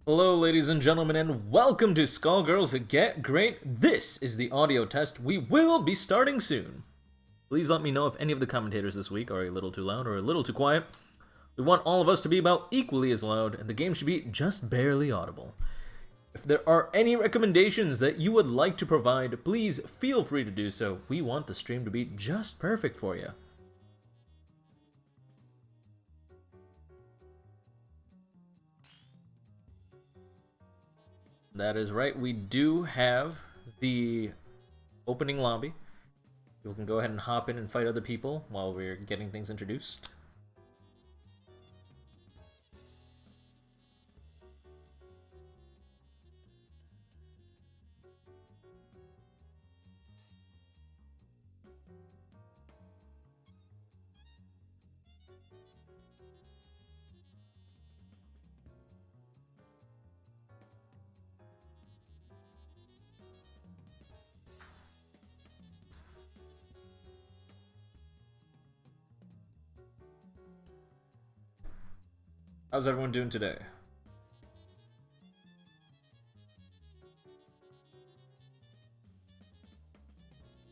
Hello, ladies and gentlemen, and welcome to Skullgirls Get Gr8. This is the audio test. We will be starting soon. Please let me know if any of the commentators this week are a little too loud or a little too quiet. We want all of us to be about equally as loud, and the game should be just barely audible. If there are any recommendations that you would like to provide, please feel free to do so. We want the stream to be just perfect for you. That is right, we do have the opening lobby. You can go ahead and hop in and fight other people while we're getting things introduced. How's everyone doing today?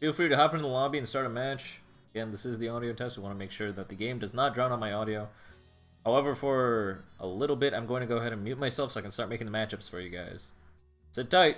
Feel free to hop into the lobby and start a match. Again, this is the audio test. We want to make sure that the game does not drown out my audio. However, for a little bit, I'm going to go ahead and mute myself so I can start making the matchups for you guys. Sit tight!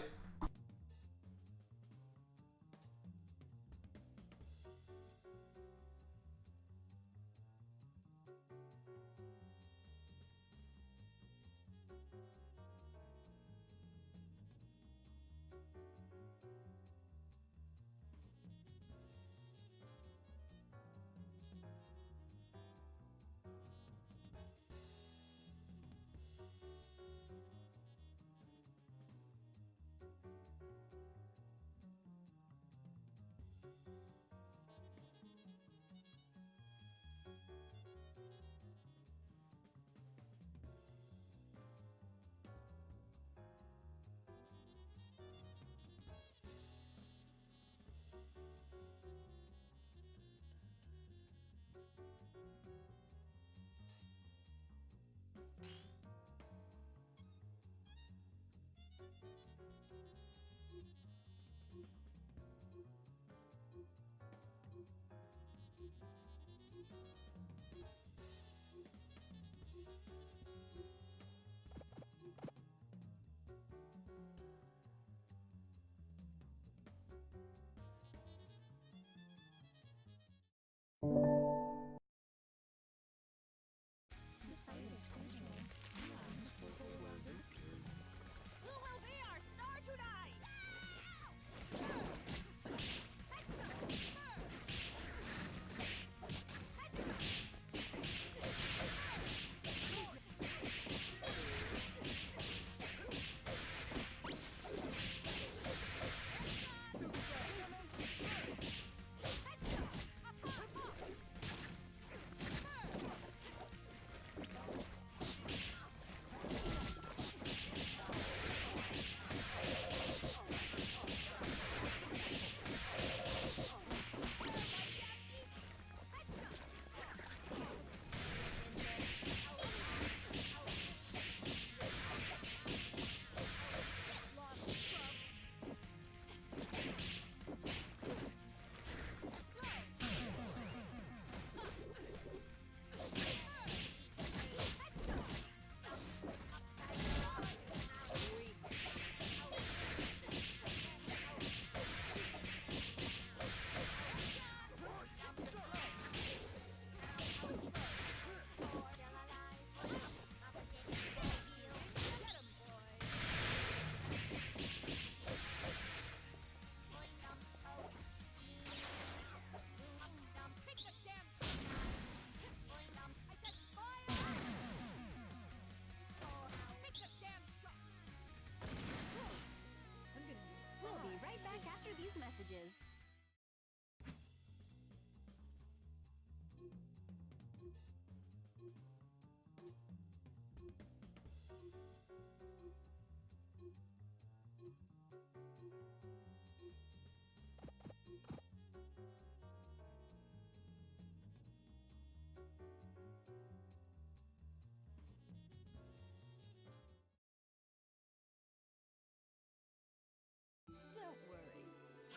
Don't worry.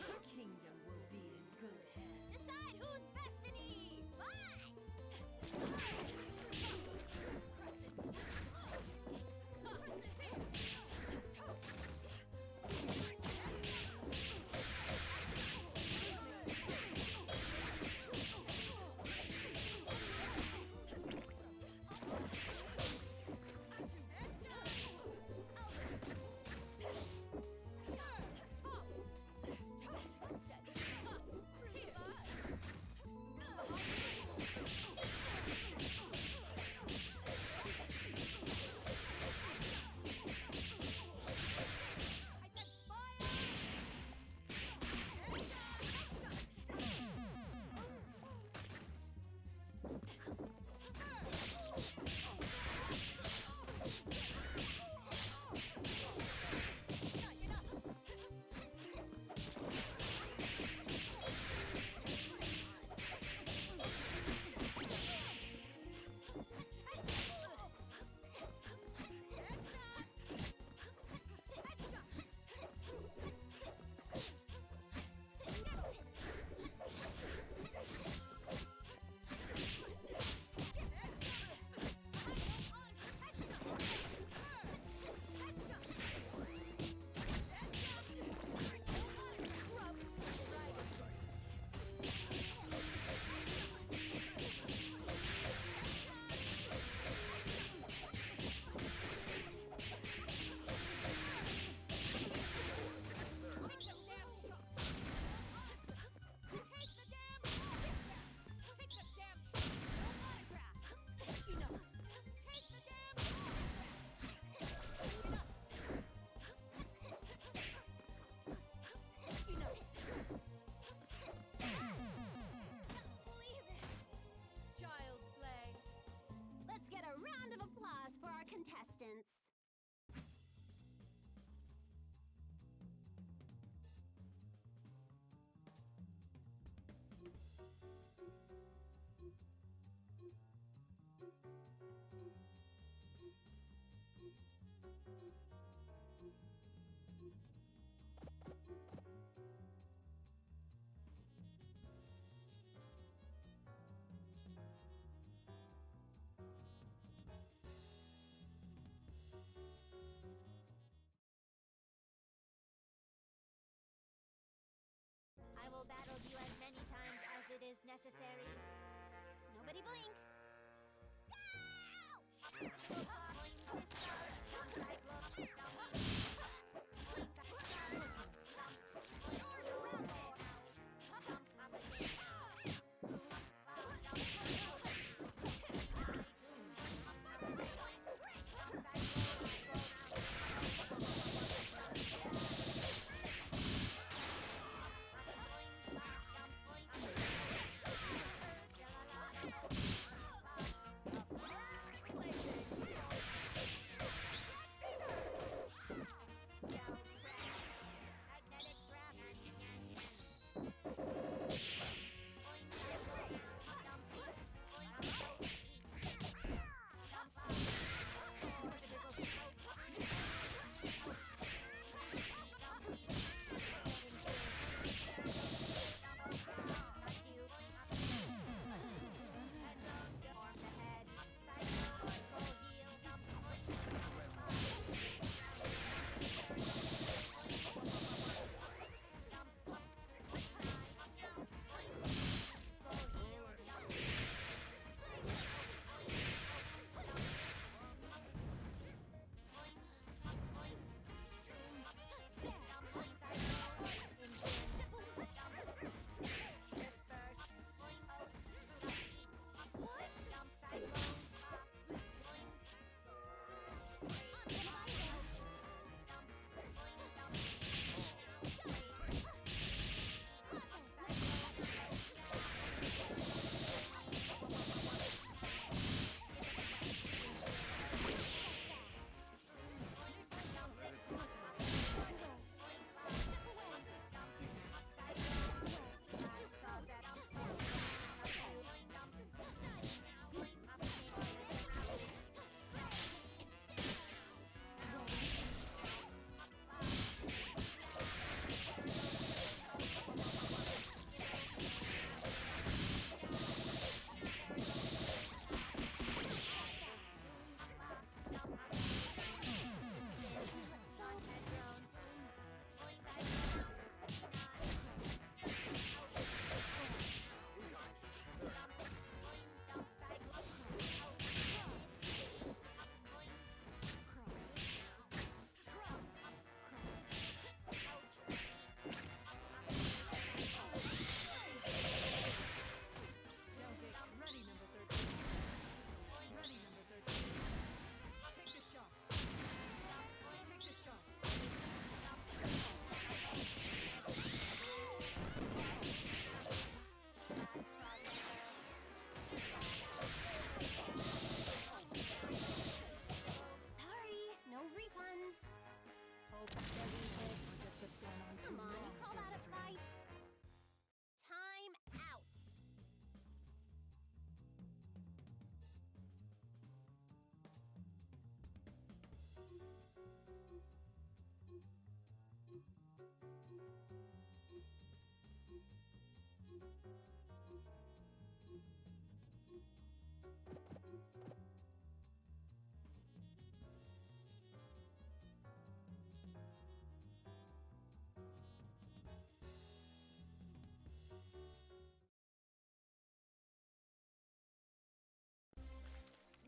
Your kingdom will be in good hands. Decide who's best in Eve! Fight! Child's play. Let's get a round of applause for our contestants. I will battle you as many times as it is necessary. Nobody blink.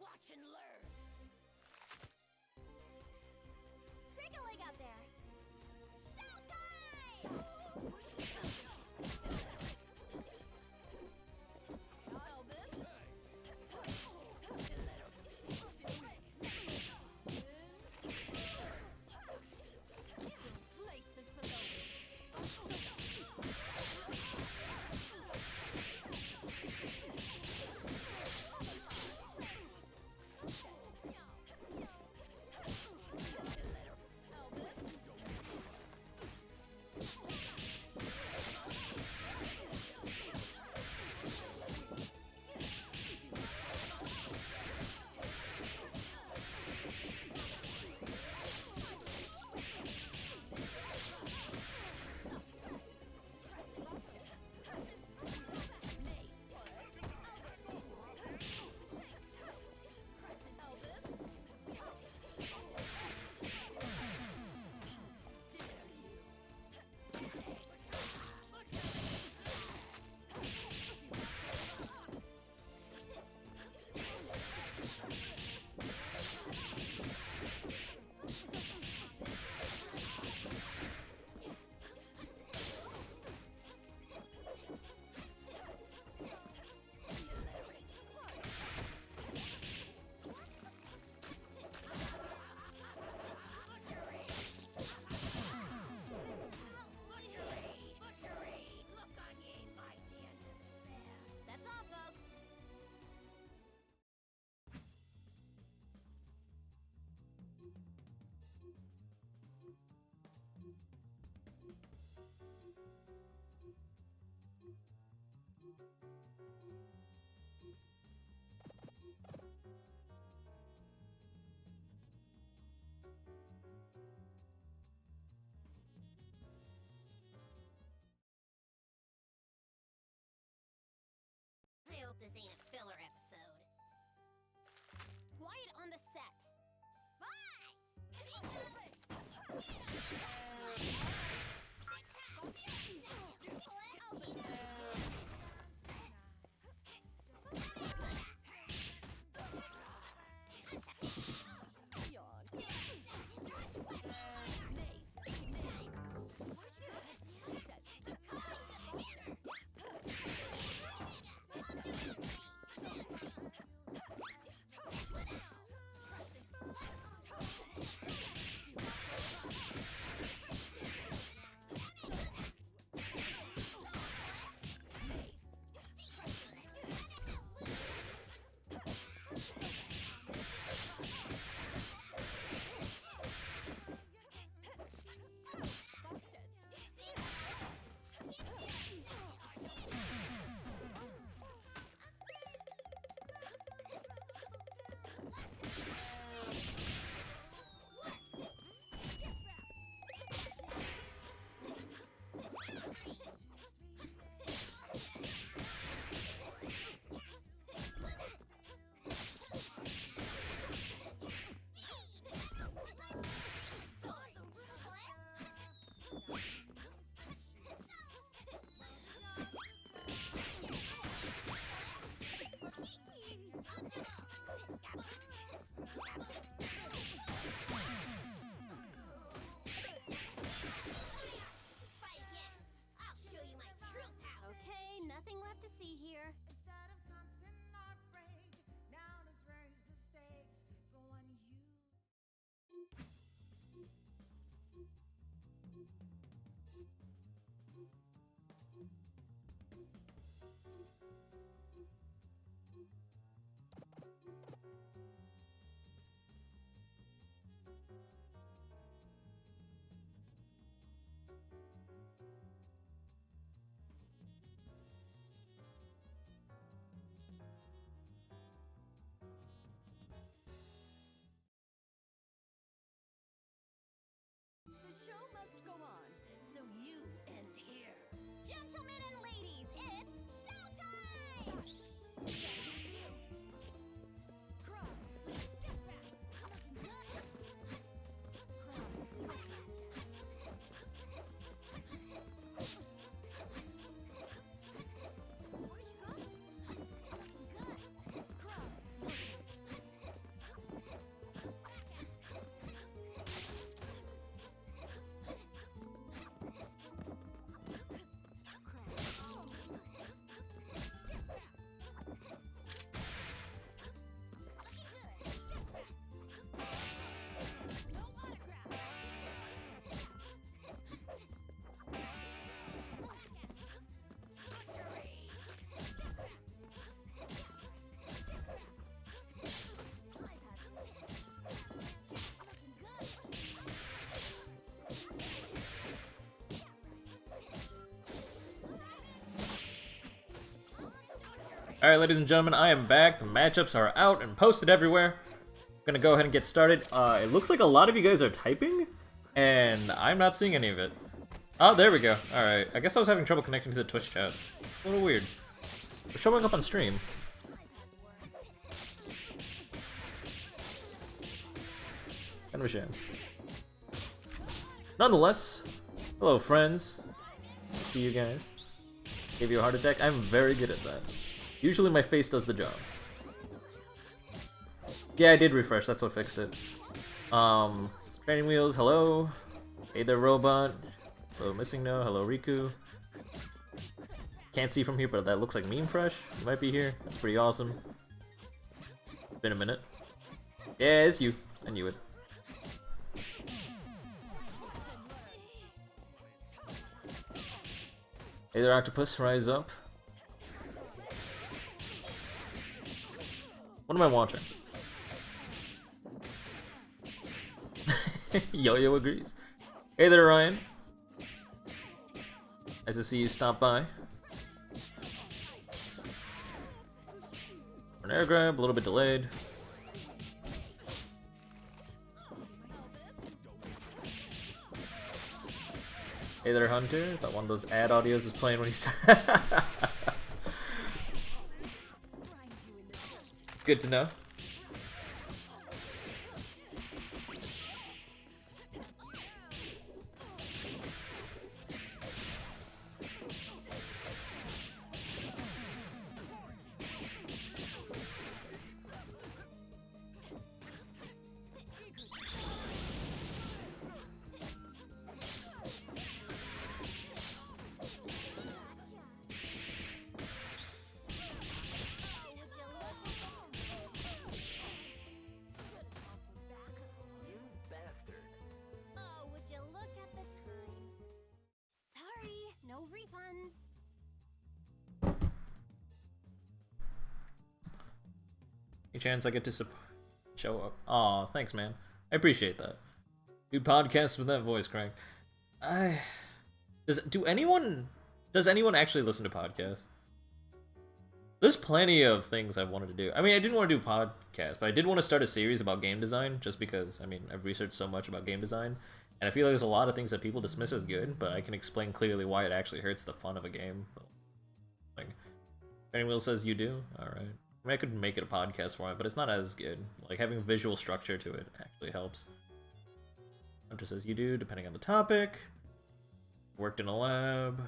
Watch and learn. Break a leg out there. Showtime! Elvis. Place it below. That's all, folks. I hope this ain't a filler episode. Quiet on the set. Yawn. Okay, nothing left to see here. Instead of constant heartbreak, now let's raise the stakes. Go on you. The show must go on, so you end here. Gentlemen Alright, ladies and gentlemen, I am back. The matchups are out and posted everywhere. I'm gonna go ahead and get started. It looks like a lot of you guys are typing, and I'm not seeing any of it. Oh, there we go. Alright, I guess I was having trouble connecting to the Twitch chat. A little weird. We're showing up on stream. Kind of a shame. Nonetheless, hello friends. See you guys. Gave you a heart attack. I'm very good at that. Usually my face does the job. Yeah, I did refresh. That's what fixed it. Training wheels. Hello. Hey there, robot. Hello, missing no. Hello, Riku. Can't see from here, but that looks like Meme Fresh. You might be here. That's pretty awesome. Been a minute. Yeah, it's you. I knew it. Hey there, Octopus. Rise up. What am I watching? Yo-Yo agrees. Hey there, Ryan. Nice to see you stop by. An air grab, a little bit delayed. Hey there, Hunter. Thought one of those ad audios is playing when he started. Good to know. Oh, would you look at the time? Sorry, no refunds. Any chance I get to show up? Aw, thanks, man. I appreciate that. Do podcasts with that voice crack. Does anyone actually listen to podcasts? There's plenty of things I've wanted to do. I mean, I didn't want to do podcasts, but I did want to start a series about game design, just because, I mean, I've researched so much about game design, and I feel like there's a lot of things that people dismiss as good, but I can explain clearly why it actually hurts the fun of a game. Like, Training Wheel says you do? Alright. I mean, I could make it a podcast for it, but it's not as good. Like, having visual structure to it actually helps. Hunter says you do, depending on the topic. Worked in a lab.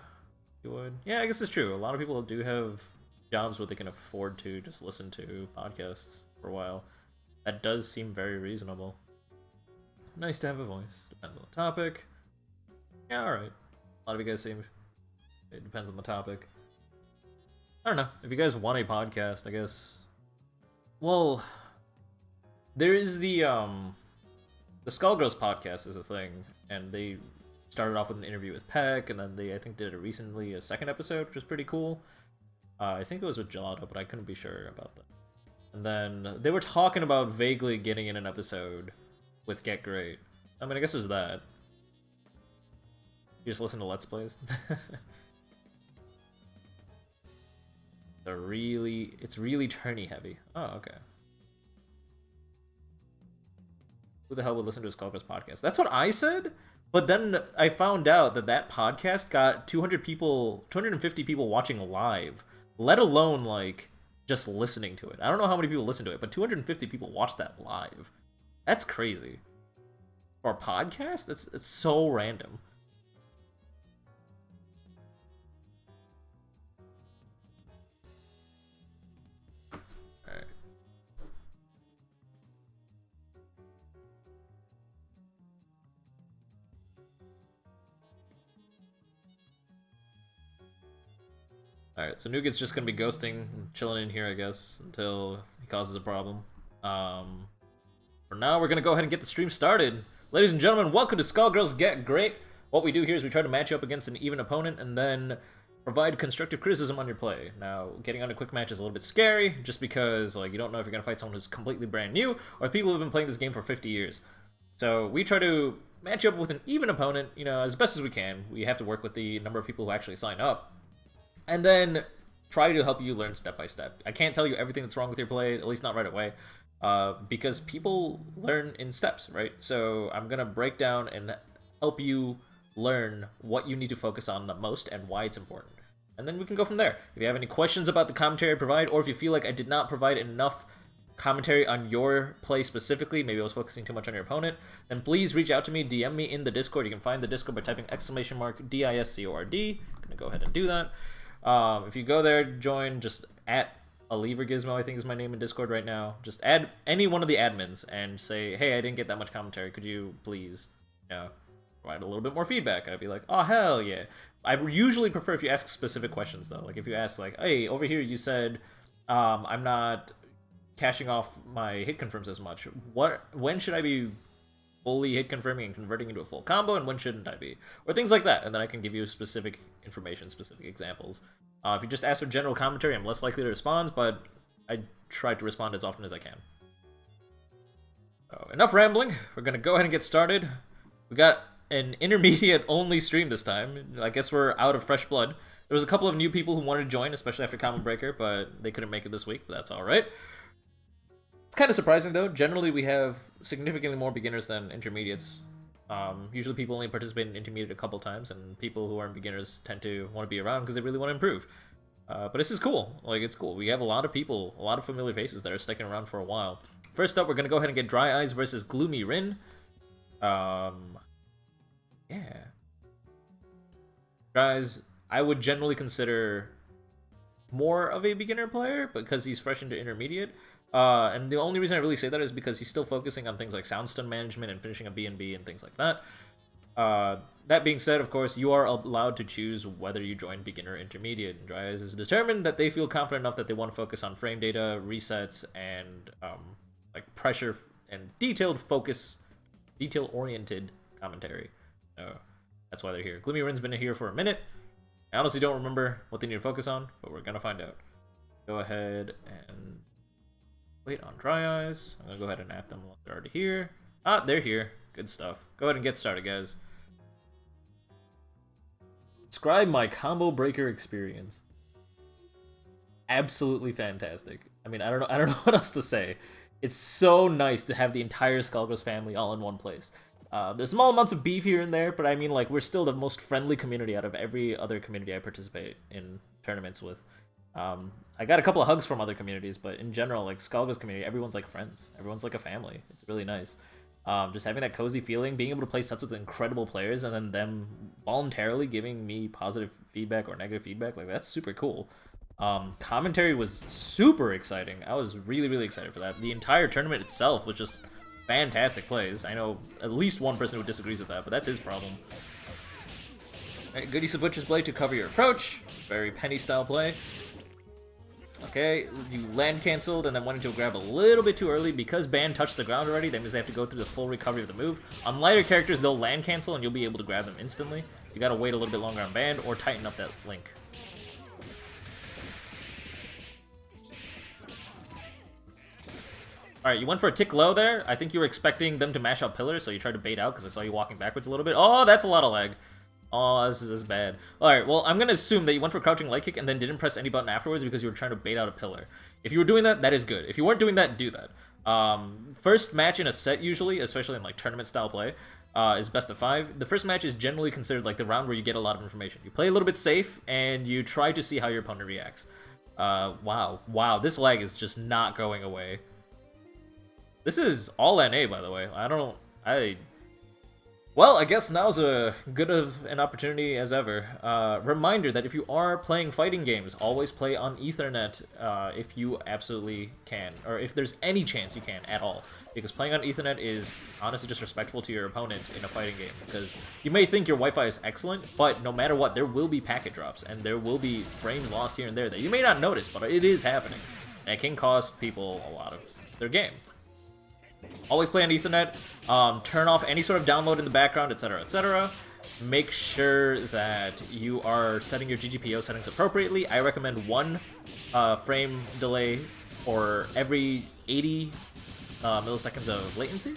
You would. Yeah, I guess it's true. A lot of people do have jobs where they can afford to just listen to podcasts for a while. That does seem very reasonable. Nice to have a voice. Depends on the topic. Yeah, alright. A lot of you guys seem... It depends on the topic. I don't know. If you guys want a podcast, I guess... Well... There is the Skullgirls podcast is a thing, and they started off with an interview with Peck, and then they, I think, did recently a second episode, which was pretty cool. I think it was with Gelato, but I couldn't be sure about that. And then they were talking about vaguely getting in an episode with Get Great. I mean, I guess it was that. You just listen to Let's Plays? It's really turny heavy. Oh, okay. Who the hell would listen to a Skullgirls podcast? That's what I said, but then I found out that podcast got 250 people watching live, let alone, like, just listening to it. I don't know how many people listen to it, but 250 people watched that live. That's crazy. For a podcast? It's so random. Alright. Alright, so Nougat's just gonna be ghosting, chilling in here, I guess, until he causes a problem. For now, we're gonna go ahead and get the stream started. Ladies and gentlemen, welcome to Skullgirls Get Great. What we do here is we try to match you up against an even opponent and then provide constructive criticism on your play. Now, getting on a quick match is a little bit scary, just because like you don't know if you're gonna fight someone who's completely brand new, or people who've been playing this game for 50 years. So we try to match you up with an even opponent, you know, as best as we can. We have to work with the number of people who actually sign up. And then try to help you learn step by step. I can't tell you everything that's wrong with your play, at least not right away, because people learn in steps, right? So I'm gonna break down and help you learn what you need to focus on the most and why it's important. And then we can go from there. If you have any questions about the commentary I provide, or if you feel like I did not provide enough commentary on your play specifically, maybe I was focusing too much on your opponent, then please reach out to me, DM me in the Discord. You can find the Discord by typing !DISCORD. I'm gonna go ahead and do that. If you go there, join, just at Gizmo, I think is my name in Discord right now. Just add any one of the admins and say, hey, I didn't get that much commentary. Could you please, provide a little bit more feedback? And I'd be like, oh, hell yeah. I usually prefer if you ask specific questions, though. Like, if you ask, like, hey, over here you said I'm not cashing off my hit confirms as much. When should I be fully hit confirming and converting into a full combo, and when shouldn't I be? Or things like that, and then I can give you specific information, specific examples. If you just ask for general commentary, I'm less likely to respond, but I try to respond as often as I can. So, enough rambling. We're gonna go ahead and get started. We got an intermediate-only stream this time. I guess we're out of fresh blood. There was a couple of new people who wanted to join, especially after Common Breaker, but they couldn't make it this week, but that's alright. It's kind of surprising, though. Generally, we have significantly more beginners than intermediates. Usually people only participate in intermediate a couple times, and people who aren't beginners tend to want to be around because they really want to improve. But this is cool. Like, it's cool. We have a lot of people, a lot of familiar faces that are sticking around for a while. First up, we're going to go ahead and get Dry Eyes versus Gloomy Rin. Yeah. Dry Eyes, I would generally consider more of a beginner player because he's fresh into intermediate. And the only reason I really say that is because he's still focusing on things like soundstone management and finishing a B&B and things like that. That being said, of course, you are allowed to choose whether you join beginner or intermediate. Dry Eyes is determined that they feel confident enough that they want to focus on frame data, resets, and like pressure and detail-oriented commentary. So that's why they're here. Gloomy Rin's been here for a minute. I honestly don't remember what they need to focus on, but we're gonna find out. Go ahead and wait on Dry Eyes. I'm gonna go ahead and add them while they're already here. Ah, they're here. Good stuff. Go ahead and get started, guys. Describe my combo breaker experience. Absolutely fantastic. I mean, I don't know what else to say. It's so nice to have the entire Skullgirls family all in one place. There's small amounts of beef here and there, but I mean, like, we're still the most friendly community out of every other community I participate in tournaments with. I got a couple of hugs from other communities, but in general, like, Skullgirls community, everyone's like friends. Everyone's like a family. It's really nice. Just having that cozy feeling, being able to play sets with incredible players, and then them voluntarily giving me positive feedback or negative feedback, like, that's super cool. Commentary was super exciting. I was really, really excited for that. The entire tournament itself was just fantastic plays. I know at least one person who disagrees with that, but that's his problem. Alright, good use of Butcher's Blade to cover your approach. Very Penny style play. Okay, you land canceled and then went into a grab a little bit too early. Because Ban touched the ground already, that means they have to go through the full recovery of the move. On lighter characters, they'll land cancel and you'll be able to grab them instantly. You gotta wait a little bit longer on Ban or tighten up that link. Alright, you went for a tick low there. I think you were expecting them to mash out pillars, so you tried to bait out because I saw you walking backwards a little bit. Oh, that's a lot of lag. Oh, this is bad. Alright, well, I'm going to assume that you went for crouching light kick and then didn't press any button afterwards because you were trying to bait out a pillar. If you were doing that, that is good. If you weren't doing that, do that. First match in a set usually, especially in like tournament style play, is best of 5. The first match is generally considered like the round where you get a lot of information. You play a little bit safe and you try to see how your opponent reacts. Wow, this lag is just not going away. This is all NA, by the way. Well, I guess now's as good of an opportunity as ever. Reminder that if you are playing fighting games, always play on Ethernet if you absolutely can. Or if there's any chance you can at all. Because playing on Ethernet is honestly disrespectful to your opponent in a fighting game. Because you may think your Wi-Fi is excellent, but no matter what, there will be packet drops. And there will be frames lost here and there that you may not notice, but it is happening. And it can cost people a lot of their game. Always play on Ethernet, turn off any sort of download in the background, etc, etc. Make sure that you are setting your GGPO settings appropriately. I recommend 1 frame delay for every 80 milliseconds of latency.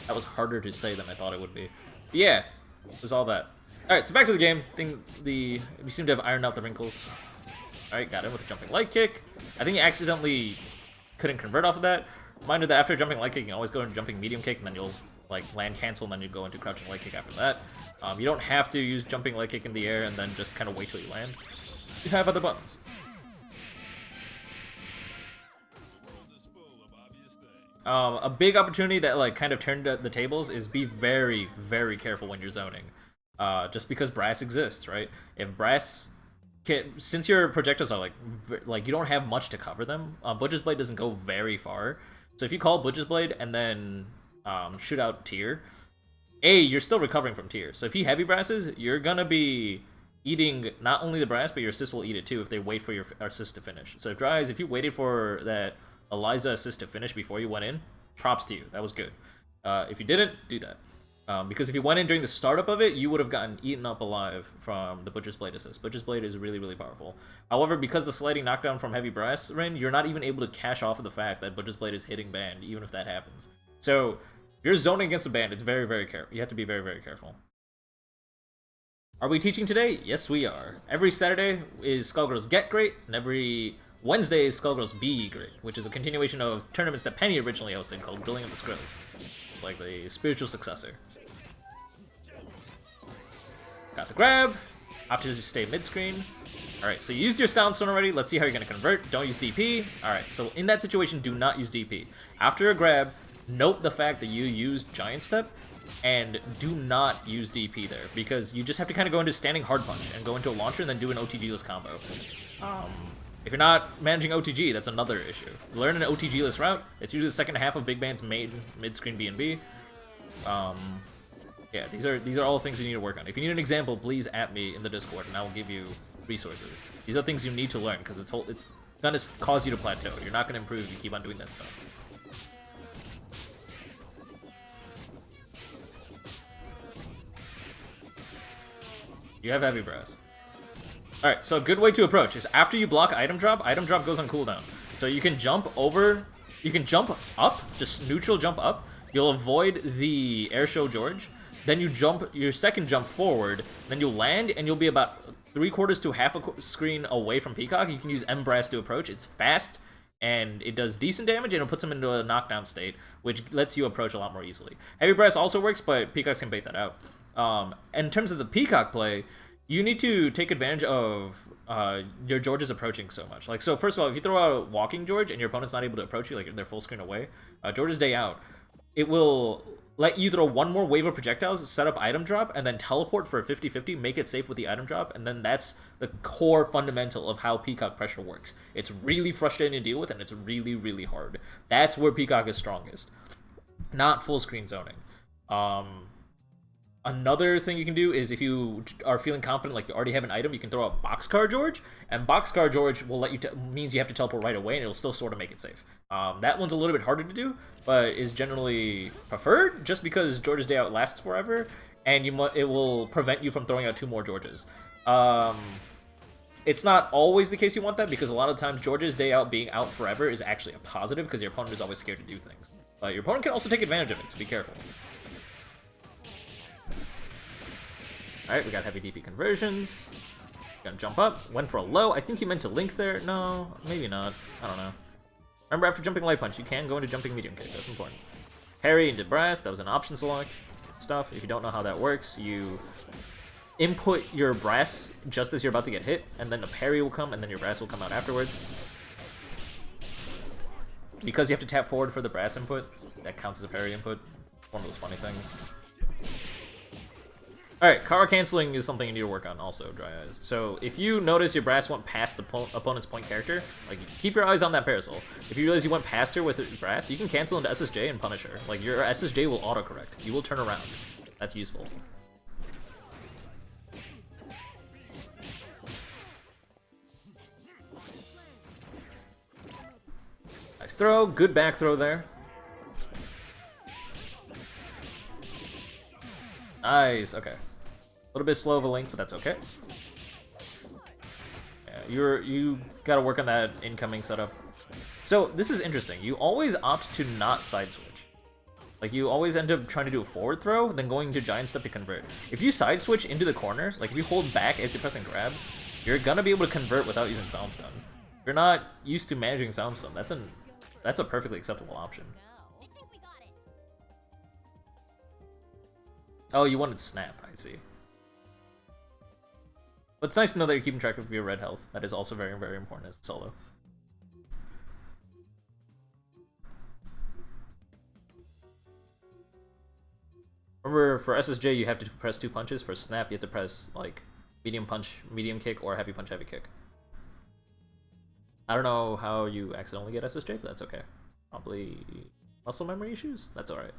That was harder to say than I thought it would be. But yeah, it was all that. Alright, so back to the game. We seem to have ironed out the wrinkles. Alright, got him with a jumping light kick. I think he accidentally couldn't convert off of that. Reminder that after jumping light kick, you can always go into jumping medium kick, and then you'll like land cancel, and then you go into crouching light kick after that. You don't have to use jumping light kick in the air and then just kind of wait till you land. You have other buttons. A big opportunity that like kind of turned the tables is be very, very careful when you're zoning. Just because brass exists, right? If brass since your projectiles are like you don't have much to cover them, Butcher's Blade doesn't go very far. So if you call Butcher's Blade and then shoot out tier, you're still recovering from tier. So if he heavy brasses, you're gonna be eating not only the brass, but your assist will eat it too if they wait for your assist to finish. So Dry Eyes, if you waited for that Eliza assist to finish before you went in, props to you. That was good. If you didn't, do that. Because if you went in during the startup of it, you would have gotten eaten up alive from the Butcher's Blade assist. Butcher's Blade is really, really powerful. However, because the sliding knockdown from Heavy Brass Rin, you're not even able to cash off of the fact that Butcher's Blade is hitting band, even if that happens. So, if you're zoning against a band, it's very, very careful. You have to be very, very careful. Are we teaching today? Yes, we are. Every Saturday is Skullgirls Get Gr8, and every Wednesday is Skullgirls Be Gr8, which is a continuation of tournaments that Penny originally hosted called Grilling of the Skrills. It's like the spiritual successor. Got the grab. Opted to stay mid-screen. Alright, so you used your Sound Stone already. Let's see how you're going to convert. Don't use DP. Alright, so in that situation, do not use DP. After a grab, note the fact that you used Giant Step, and do not use DP there, because you just have to kind of go into Standing Hard Punch and go into a launcher and then do an OTG-less combo. If you're not managing OTG, that's another issue. Learn an OTG-less route. It's usually the second half of Big Band's mid-screen B&B. Yeah, these are all things you need to work on. If you need an example, please at me in the Discord, and I will give you resources. These are things you need to learn, because it's gonna cause you to plateau. You're not gonna improve if you keep on doing that stuff. You have Heavy Brass. Alright, so a good way to approach is after you block item drop goes on cooldown. So you can jump up, just neutral jump up. You'll avoid the Air Show George. Then you jump your second jump forward, then you'll land, and you'll be about 3/4 to half a screen away from Peacock. You can use M-Brass to approach. It's fast, and it does decent damage, and it puts him into a knockdown state, which lets you approach a lot more easily. Heavy Brass also works, but Peacocks can bait that out. In terms of the Peacock play, you need to take advantage of your Georges approaching so much. Like, so first of all, if you throw out Walking George and your opponent's not able to approach you, like they're full screen away, George's Day Out, it will let you throw one more wave of projectiles, set up item drop, and then teleport for a 50-50, make it safe with the item drop, and then that's the core fundamental of how Peacock pressure works. It's really frustrating to deal with, and it's really, really hard. That's where Peacock is strongest, not full screen zoning. Another thing you can do is if you are feeling confident, like you already have an item, you can throw out Boxcar George, and Boxcar George will let you means you have to teleport right away, and it'll still sort of make it safe. That one's a little bit harder to do, but is generally preferred just because George's Day Out lasts forever, and it will prevent you from throwing out 2 more Georges. It's not always the case you want that, because a lot of times George's Day Out being out forever is actually a positive, because your opponent is always scared to do things. But your opponent can also take advantage of it, so be careful. Alright, we got heavy DP conversions. Gonna jump up. Went for a low. I think he meant to link there. No, maybe not. I don't know. Remember, after jumping light punch, you can go into jumping medium kick. That's important. Parry into brass. That was an option select stuff. If you don't know how that works, you input your brass just as you're about to get hit, and then the parry will come, and then your brass will come out afterwards. Because you have to tap forward for the brass input, that counts as a parry input. One of those funny things. Alright, Kara canceling is something you need to work on also, Dry Eyes. So if you notice your brass went past the opponent's point character, like keep your eyes on that parasol. If you realize you went past her with brass, you can cancel into SSJ and punish her. Like your SSJ will autocorrect. You will turn around. That's useful. Nice throw, good back throw there. Nice, okay. A little bit slow of a link, but that's okay. Yeah, you gotta work on that incoming setup. So this is interesting. You always opt to not side switch. Like you always end up trying to do a forward throw, then going to giant step to convert. If you side switch into the corner, like if you hold back as you're pressing grab, you're gonna be able to convert without using Sound Stun. If you're not used to managing Sound Stun, that's a perfectly acceptable option. I think we got it. Oh, you wanted Snap, I see. But it's nice to know that you're keeping track of your red health. That is also very, very important as a solo. Remember, for SSJ, you have to press 2 punches. For Snap, you have to press, like, medium punch, medium kick, or heavy punch, heavy kick. I don't know how you accidentally get SSJ, but that's okay. Probably muscle memory issues? That's alright.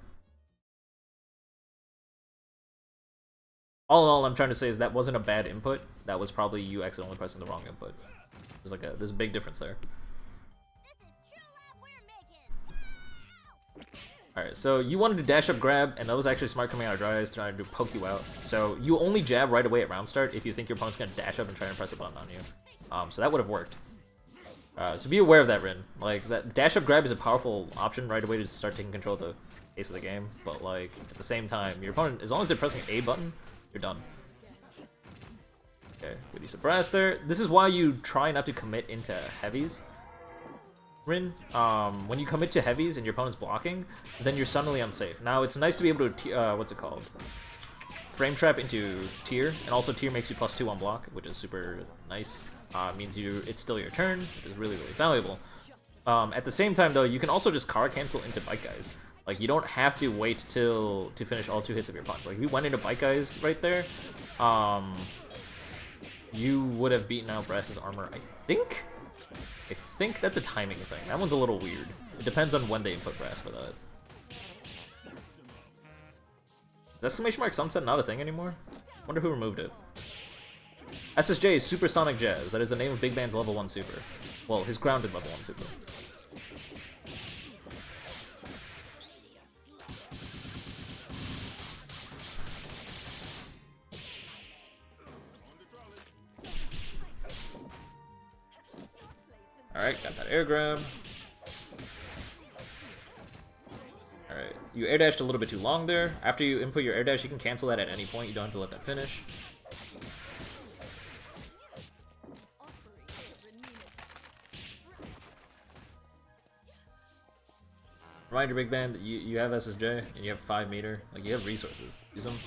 All in all, I'm trying to say is that wasn't a bad input. That was probably you accidentally pressing the wrong input. There's a big difference there. This is true love we're making. Alright, so you wanted to dash up grab, and that was actually smart coming out of Dry Eyes trying to poke you out. So you only jab right away at round start if you think your opponent's going to dash up and try and press a button on you. So that would have worked. So be aware of that, Rin. Like, that dash up grab is a powerful option right away to start taking control of the pace of the game. But, like, at the same time, your opponent, as long as they're pressing A button, you're done. Okay, good use of brass there. This is why you try not to commit into heavies, Rin. When you commit to heavies and your opponent's blocking, then you're suddenly unsafe. Now, it's nice to be able to, what's it called? Frame trap into tier, and also tier makes you +2 on block, which is super nice. Means it's still your turn, which is really, really valuable. At the same time, though, you can also just card cancel into Bite Guys. Like, you don't have to wait to finish all 2 hits of your punch. Like, if you went into Bite Guys right there, you would have beaten out Brass's armor, I think? I think that's a timing thing. That one's a little weird. It depends on when they input Brass for that. Is exclamation mark sunset not a thing anymore? Wonder who removed it. SSJ is Supersonic Jazz. That is the name of Big Band's level 1 super. Well, his grounded level 1 super. Alright, got that air grab. Alright, you air dashed a little bit too long there. After you input your air dash, you can cancel that at any point. You don't have to let that finish. Reminder, Big Band, that you have SSJ and you have 5 meter. Like, you have resources. Use them.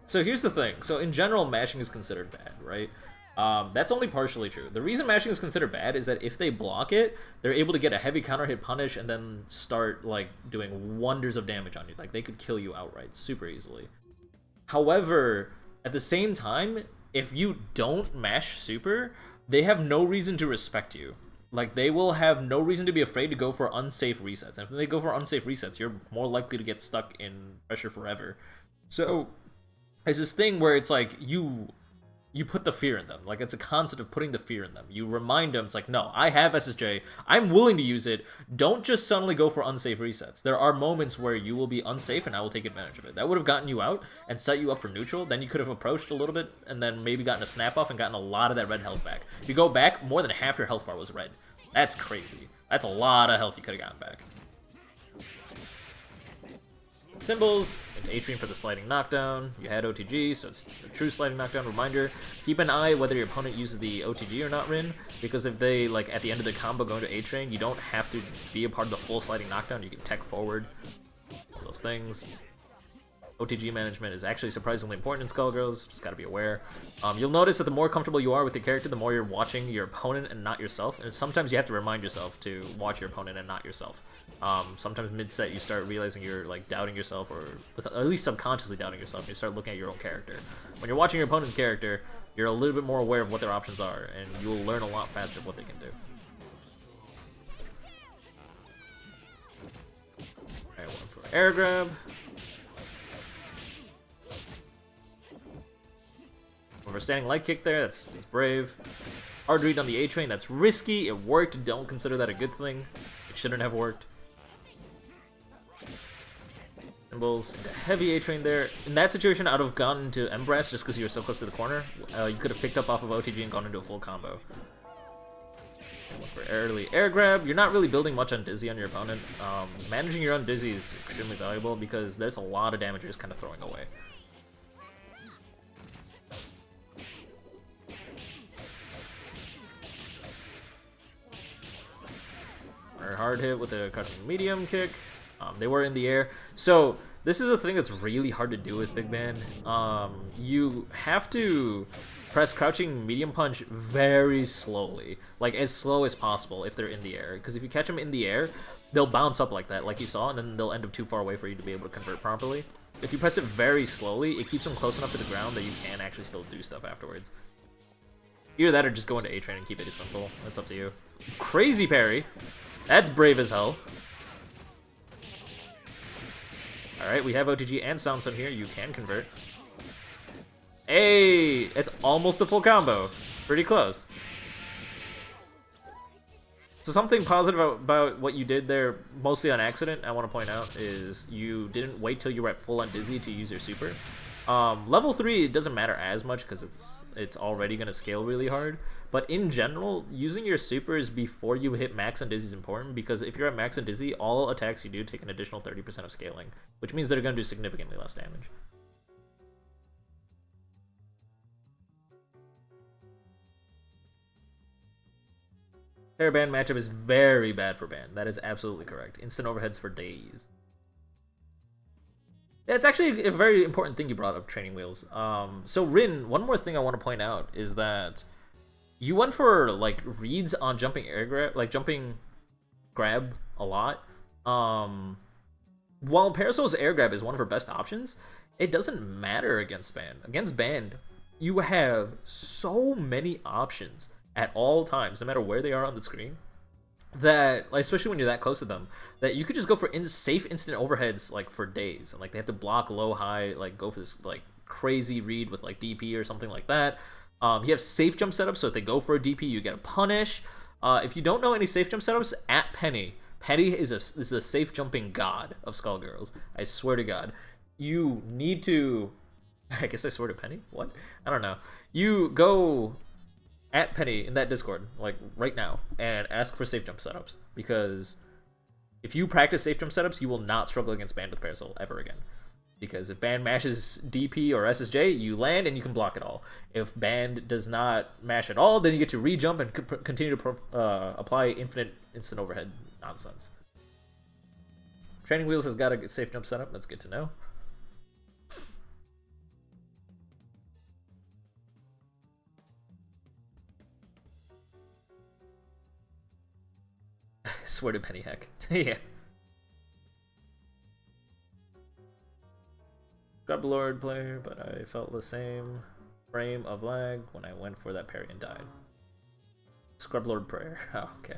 So here's the thing. So in general, mashing is considered bad, right? That's only partially true. The reason mashing is considered bad is that if they block it, they're able to get a heavy counter hit punish and then start, like, doing wonders of damage on you. Like, they could kill you outright super easily. However, at the same time, if you don't mash super, they have no reason to respect you. Like, they will have no reason to be afraid to go for unsafe resets. And if they go for unsafe resets, you're more likely to get stuck in pressure forever. So, there's this thing where it's like, you put the fear in them. Like, it's a concept of putting the fear in them. You remind them, it's like, no, I have SSJ. I'm willing to use it. Don't just suddenly go for unsafe resets. There are moments where you will be unsafe, and I will take advantage of it. That would have gotten you out and set you up for neutral. Then you could have approached a little bit, and then maybe gotten a snap off and gotten a lot of that red health back. If you go back, more than half your health bar was red. That's crazy. That's a lot of health you could have gotten back. Symbols, into Atrium for the sliding knockdown. You had OTG, so it's a true sliding knockdown. Reminder, keep an eye whether your opponent uses the OTG or not, Rin, because if they, like, at the end of the combo go into A-Train, you don't have to be a part of the full sliding knockdown. You can tech forward, all those things. OTG management is actually surprisingly important in Skullgirls, just gotta be aware. You'll notice that the more comfortable you are with your character, the more you're watching your opponent and not yourself, and sometimes you have to remind yourself to watch your opponent and not yourself. Sometimes mid-set you start realizing you're, like, doubting yourself, or at least subconsciously doubting yourself, and you start looking at your own character. When you're watching your opponent's character, you're a little bit more aware of what their options are, and you will learn a lot faster of what they can do. Alright, one for air grab. One for standing light kick there, that's brave. Hard read on the A-Train, that's risky, it worked, don't consider that a good thing. It shouldn't have worked. Symbols, heavy A-Train there. In that situation, I would have gone into Embrace just because you were so close to the corner. You could have picked up off of OTG and gone into a full combo. And for early air grab, you're not really building much on Dizzy on your opponent. Managing your own Dizzy is extremely valuable because there's a lot of damage you're just kind of throwing away. hard hit with a crouching medium kick. They were in the air. So this is a thing that's really hard to do with Big Band. You have to press crouching medium punch very slowly, like as slow as possible if they're in the air. Because if you catch them in the air, they'll bounce up like that, like you saw, and then they'll end up too far away for you to be able to convert properly. If you press it very slowly, it keeps them close enough to the ground that you can actually still do stuff afterwards. Either that or just go into A-Train and keep it simple. That's up to you. Crazy parry. That's brave as hell. Alright, we have OTG and Sound Sun here. You can convert. Hey! It's almost a full combo. Pretty close. So something positive about what you did there, mostly on accident, I want to point out, is you didn't wait till you were at full on Dizzy to use your super. Level 3, it doesn't matter as much because it's already going to scale really hard. But in general, using your supers before you hit max on Dizzy is important, because if you're at max on Dizzy, all attacks you do take an additional 30% of scaling, which means they're going to do significantly less damage. Their Band matchup is very bad for Band. That is absolutely correct. Instant overheads for days. Yeah, it's actually a very important thing you brought up, training wheels. So Rin, one more thing I want to point out is that you went for like reads on jumping air grab, like jumping grab a lot. While Parasol's air grab is one of her best options, it doesn't matter against Band. Against Band, you have so many options at all times, no matter where they are on the screen, that, like, especially when you're that close to them, that you could just go for safe instant overheads like for days, and like they have to block low high, like go for this like crazy read with like DP or something like that. You have safe jump setups, so if they go for a DP, you get a punish. If you don't know any safe jump setups, at Penny is a safe jumping god of Skullgirls. I swear to God, you need to. I guess I swear to Penny. What? I don't know. You go at Penny in that Discord, like right now, and ask for safe jump setups, because if you practice safe jump setups, you will not struggle against Band with Parasol ever again. Because if Band mashes DP or SSJ, you land and you can block it all. If Band does not mash at all, then you get to re-jump and continue to apply infinite instant overhead nonsense. Training Wheels has got a safe jump setup, that's good to know. Swear to Penny heck. Yeah. Scrub Lord player, but I felt the same frame of lag when I went for that parry and died. Scrub Lord prayer. Oh, okay.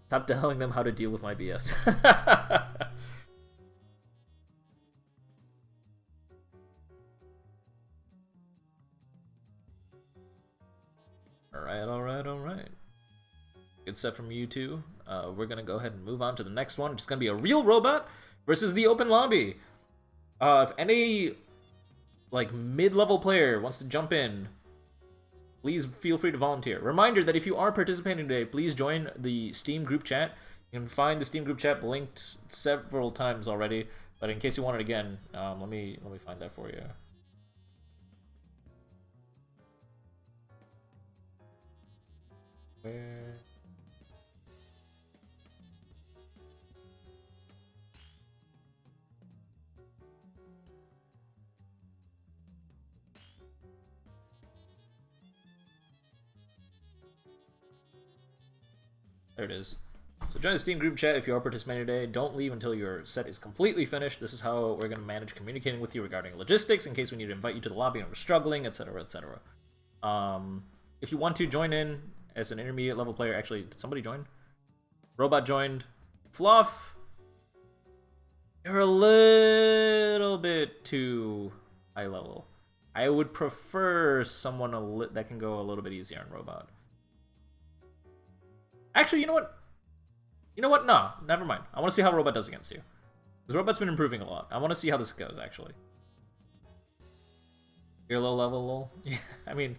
Stop telling them how to deal with my BS. Alright. Good set from you two. We're gonna go ahead and move on to the next one. It's gonna be a real robot versus the open lobby. If any like mid-level player wants to jump in, please feel free to volunteer. Reminder that if you are participating today, please join the Steam group chat. You can find the Steam group chat linked several times already, but in case you want it again, let me find that for you. Where? There it is. So join the Steam group chat if you are participating today. Don't leave until your set is completely finished. This is how we're going to manage communicating with you regarding logistics in case we need to invite you to the lobby and we're struggling, etc., etc. If you want to join in as an intermediate level player, actually, did somebody join? Robot joined. Fluff, you're a little bit too high level. I would prefer someone that can go a little bit easier on Robot. Actually, you know what? No, never mind. I want to see how Robot does against you. Because Robot's been improving a lot. I want to see how this goes, actually. You're low level, lol. Yeah, I mean,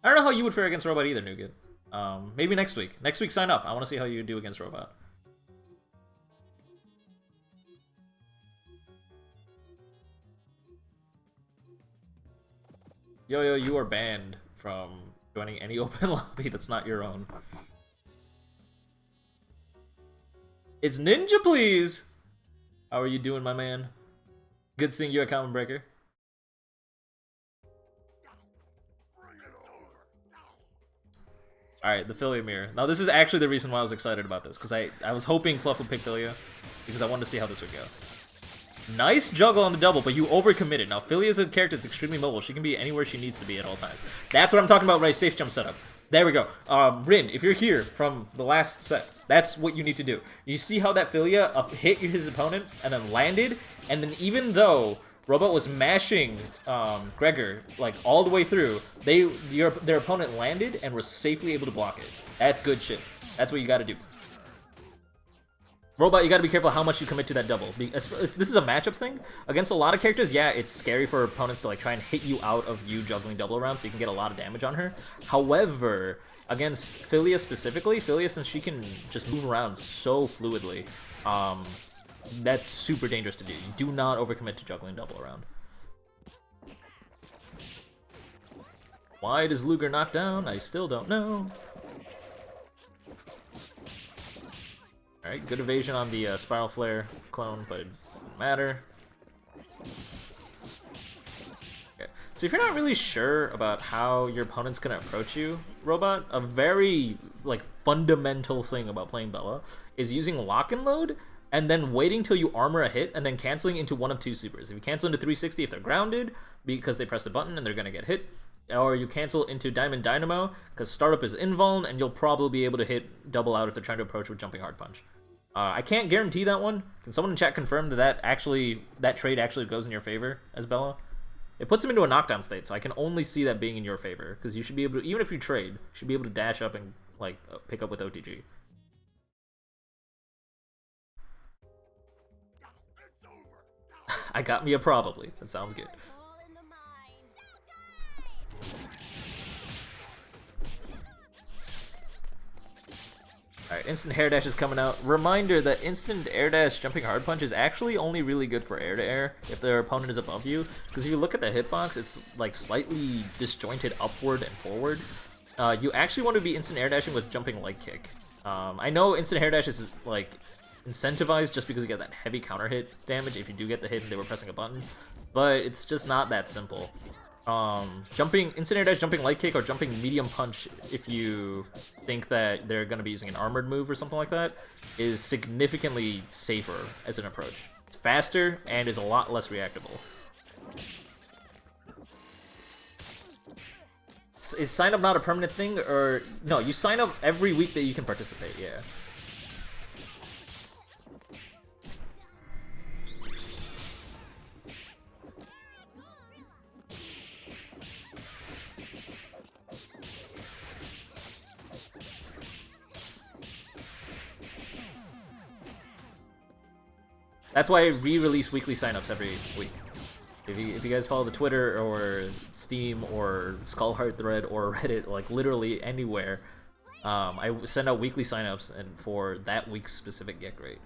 I don't know how you would fare against Robot either, Nougat. Maybe next week. Next week, sign up. I want to see how you do against Robot. Yo, you are banned from joining any open lobby that's not your own. It's Ninja, please! How are you doing, my man? Good seeing you at Common Breaker. Alright, the Filia mirror. Now this is actually the reason why I was excited about this, because I was hoping Fluff would pick Filia, because I wanted to see how this would go. Nice juggle on the double, but you overcommitted. Now Filia is a character that's extremely mobile. She can be anywhere she needs to be at all times. That's what I'm talking about, right? Safe jump setup. There we go. Rin, if you're here from the last set, that's what you need to do. You see how that Filia hit his opponent and then landed, and then even though Robot was mashing Gregor like all the way through, their opponent landed and was safely able to block it. That's good shit. That's what you got to do. Robot, you got to be careful how much you commit to that double. This is a matchup thing. Against a lot of characters, yeah, it's scary for opponents to like try and hit you out of you juggling double around so you can get a lot of damage on her. However, against Filia specifically, Filia, since she can just move around so fluidly, that's super dangerous to do. You do not overcommit to juggling double around. Why does Luger knock down? I still don't know. Alright, good evasion on the Spiral Flare clone, but it doesn't matter. Okay. So if you're not really sure about how your opponent's gonna approach you, Robot, a very like fundamental thing about playing Bella is using lock and load and then waiting till you armor a hit and then canceling into one of two supers. If you cancel into 360 if they're grounded because they press the button and they're gonna get hit, or you cancel into Diamond Dynamo because startup is invuln and you'll probably be able to hit double out if they're trying to approach with Jumping Hard Punch. I can't guarantee that one. Can someone in chat confirm that that trade actually goes in your favor as Bella? It puts him into a knockdown state, so I can only see that being in your favor because you should be able to, even if you trade, you should be able to dash up and like pick up with OTG. I got me a probably. That sounds good. All in the mind. Alright, instant hair dash is coming out. Reminder that instant air dash jumping hard punch is actually only really good for air to air if their opponent is above you. Because if you look at the hitbox, it's like slightly disjointed upward and forward. You actually want to be instant air dashing with jumping leg kick. I know instant hair dash is like incentivized just because you get that heavy counter hit damage if you do get the hit and they were pressing a button, but it's just not that simple. Jumping instant air dash, jumping light kick, or jumping medium punch if you think that they're going to be using an armored move or something like that is significantly safer as an approach. It's faster and is a lot less reactable. Is sign up not a permanent thing, or no? You sign up every week that you can participate. Yeah. That's why I re-release weekly signups every week. If you guys follow the Twitter or Steam or Skullheart thread or Reddit, like literally anywhere, I send out weekly signups and for that week's specific Get Great.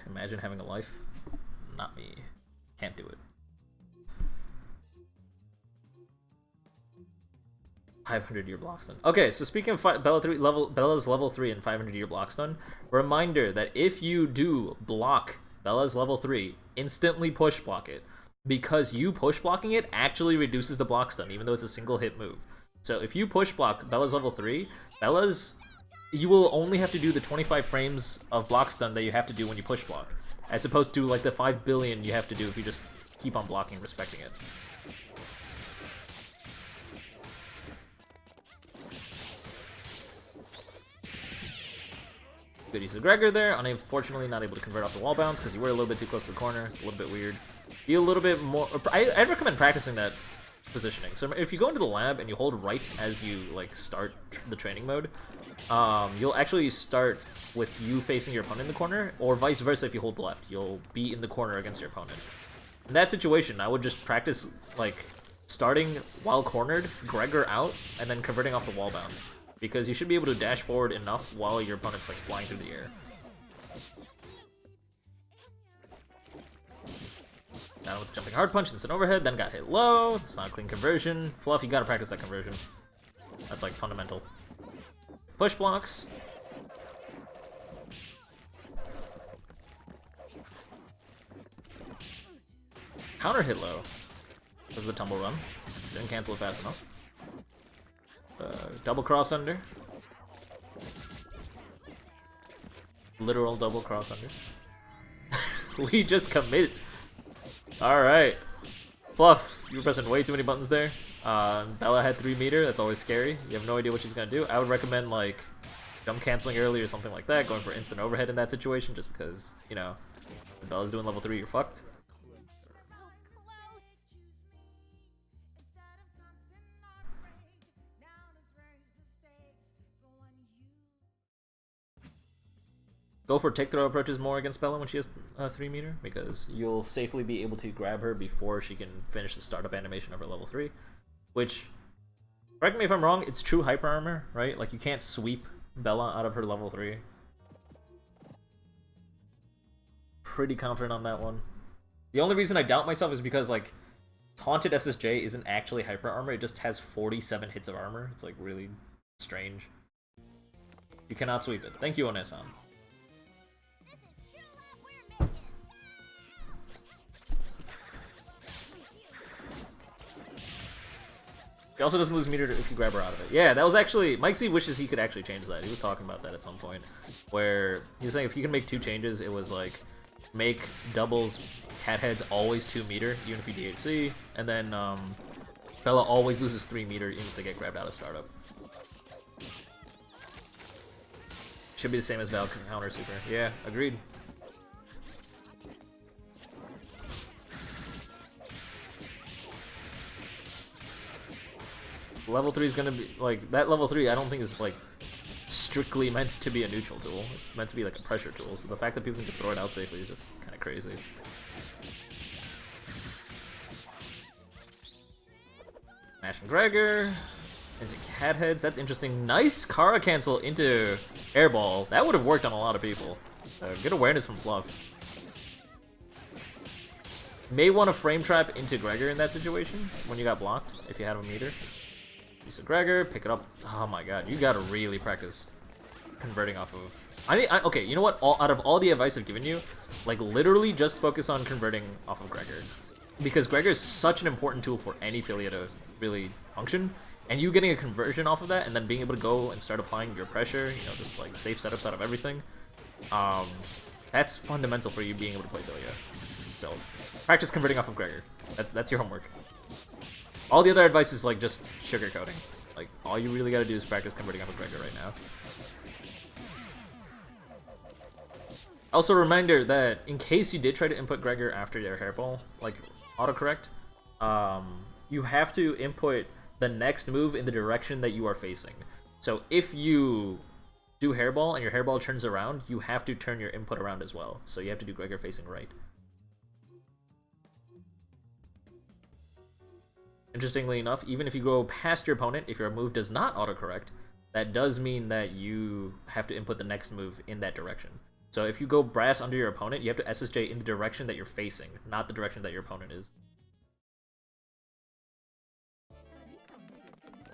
Imagine having a life. Not me. Can't do it. 500-year block stun. Okay, so speaking of Bella's level 3 and 500-year block stun, reminder that if you do block Bella's level 3, instantly push block it. Because you push blocking it actually reduces the block stun, even though it's a single hit move. So if you push block Bella's level 3, you will only have to do the 25 frames of block stun that you have to do when you push block, as opposed to like the 5 billion you have to do if you just keep on blocking, respecting it. Good use of Gregor there. Unfortunately, not able to convert off the wall bounce because you were a little bit too close to the corner. It's a little bit weird. Be a little bit more. I'd recommend practicing that positioning. So if you go into the lab and you hold right as you like start the training mode, you'll actually start with you facing your opponent in the corner, or vice versa. If you hold left, you'll be in the corner against your opponent. In that situation, I would just practice like starting while cornered, Gregor out, and then converting off the wall bounce. Because you should be able to dash forward enough while your opponent's like flying through the air. Down with jumping hard punch, instant overhead, then got hit low. It's not a clean conversion. Fluff, you gotta practice that conversion. That's like fundamental. push blocks. Counter hit low. Does the tumble run. Didn't cancel it fast enough. Double cross under. Literal double cross under. We just commit. Alright. Fluff, you were pressing way too many buttons there. Bella had 3 meter, that's always scary. You have no idea what she's gonna do. I would recommend like jump canceling early or something like that, going for instant overhead in that situation, just because, you know, if Bella's doing level 3, you're fucked. Go for tick throw approaches more against Bella when she has 3 meter, because you'll safely be able to grab her before she can finish the startup animation of her level 3. Which, correct me if I'm wrong, it's true hyper armor, right? Like you can't sweep Bella out of her level 3. Pretty confident on that one. The only reason I doubt myself is because like Taunted SSJ isn't actually hyper armor, it just has 47 hits of armor. It's like really strange. You cannot sweep it. Thank you, Onesan. He also doesn't lose meter if you grab her out of it. Yeah, that was actually... Mike Z wishes he could actually change that. He was talking about that at some point. Where he was saying if you can make 2 changes, it was like... Make doubles cat heads always 2 meter, even if you DHC. And then Bella always loses 3 meter even if they get grabbed out of startup. Should be the same as Val counter super. Yeah, agreed. Level 3 is gonna be like that. Level 3 I don't think is like strictly meant to be a neutral tool. It's meant to be like a pressure tool. So the fact that people can just throw it out safely is just kind of crazy. Mash and Gregor into cat heads. That's interesting. Nice Kara cancel into airball. That would have worked on a lot of people. Good awareness from Fluff. May want to frame trap into Gregor in that situation when you got blocked if you had a meter. Use a Gregor, pick it up. Oh my god, you gotta really practice converting off of... okay, you know what? Out of all the advice I've given you, like literally just focus on converting off of Gregor. Because Gregor is such an important tool for any Philia to really function. And you getting a conversion off of that and then being able to go and start applying your pressure, you know, just like safe setups out of everything. That's fundamental for you being able to play Philia. So, practice converting off of Gregor. That's your homework. All the other advice is like just sugarcoating. Like all you really gotta do is practice converting off of Gregor right now. Also, reminder that in case you did try to input Gregor after your hairball, like autocorrect, you have to input the next move in the direction that you are facing. So if you do hairball and your hairball turns around, you have to turn your input around as well. So you have to do Gregor facing right. Interestingly enough, even if you go past your opponent, if your move does not autocorrect, that does mean that you have to input the next move in that direction. So if you go brass under your opponent, you have to SSJ in the direction that you're facing, not the direction that your opponent is.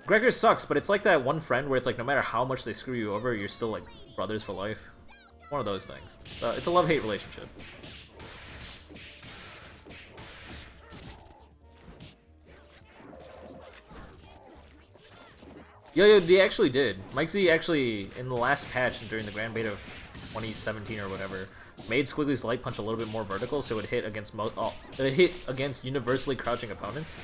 Gregor sucks, but it's like that one friend where it's like no matter how much they screw you over, you're still like brothers for life. One of those things. It's a love-hate relationship. Yo, they actually did. Mike Z actually, in the last patch and during the grand beta of 2017 or whatever, made Squiggly's light punch a little bit more vertical, so it hit against universally crouching opponents.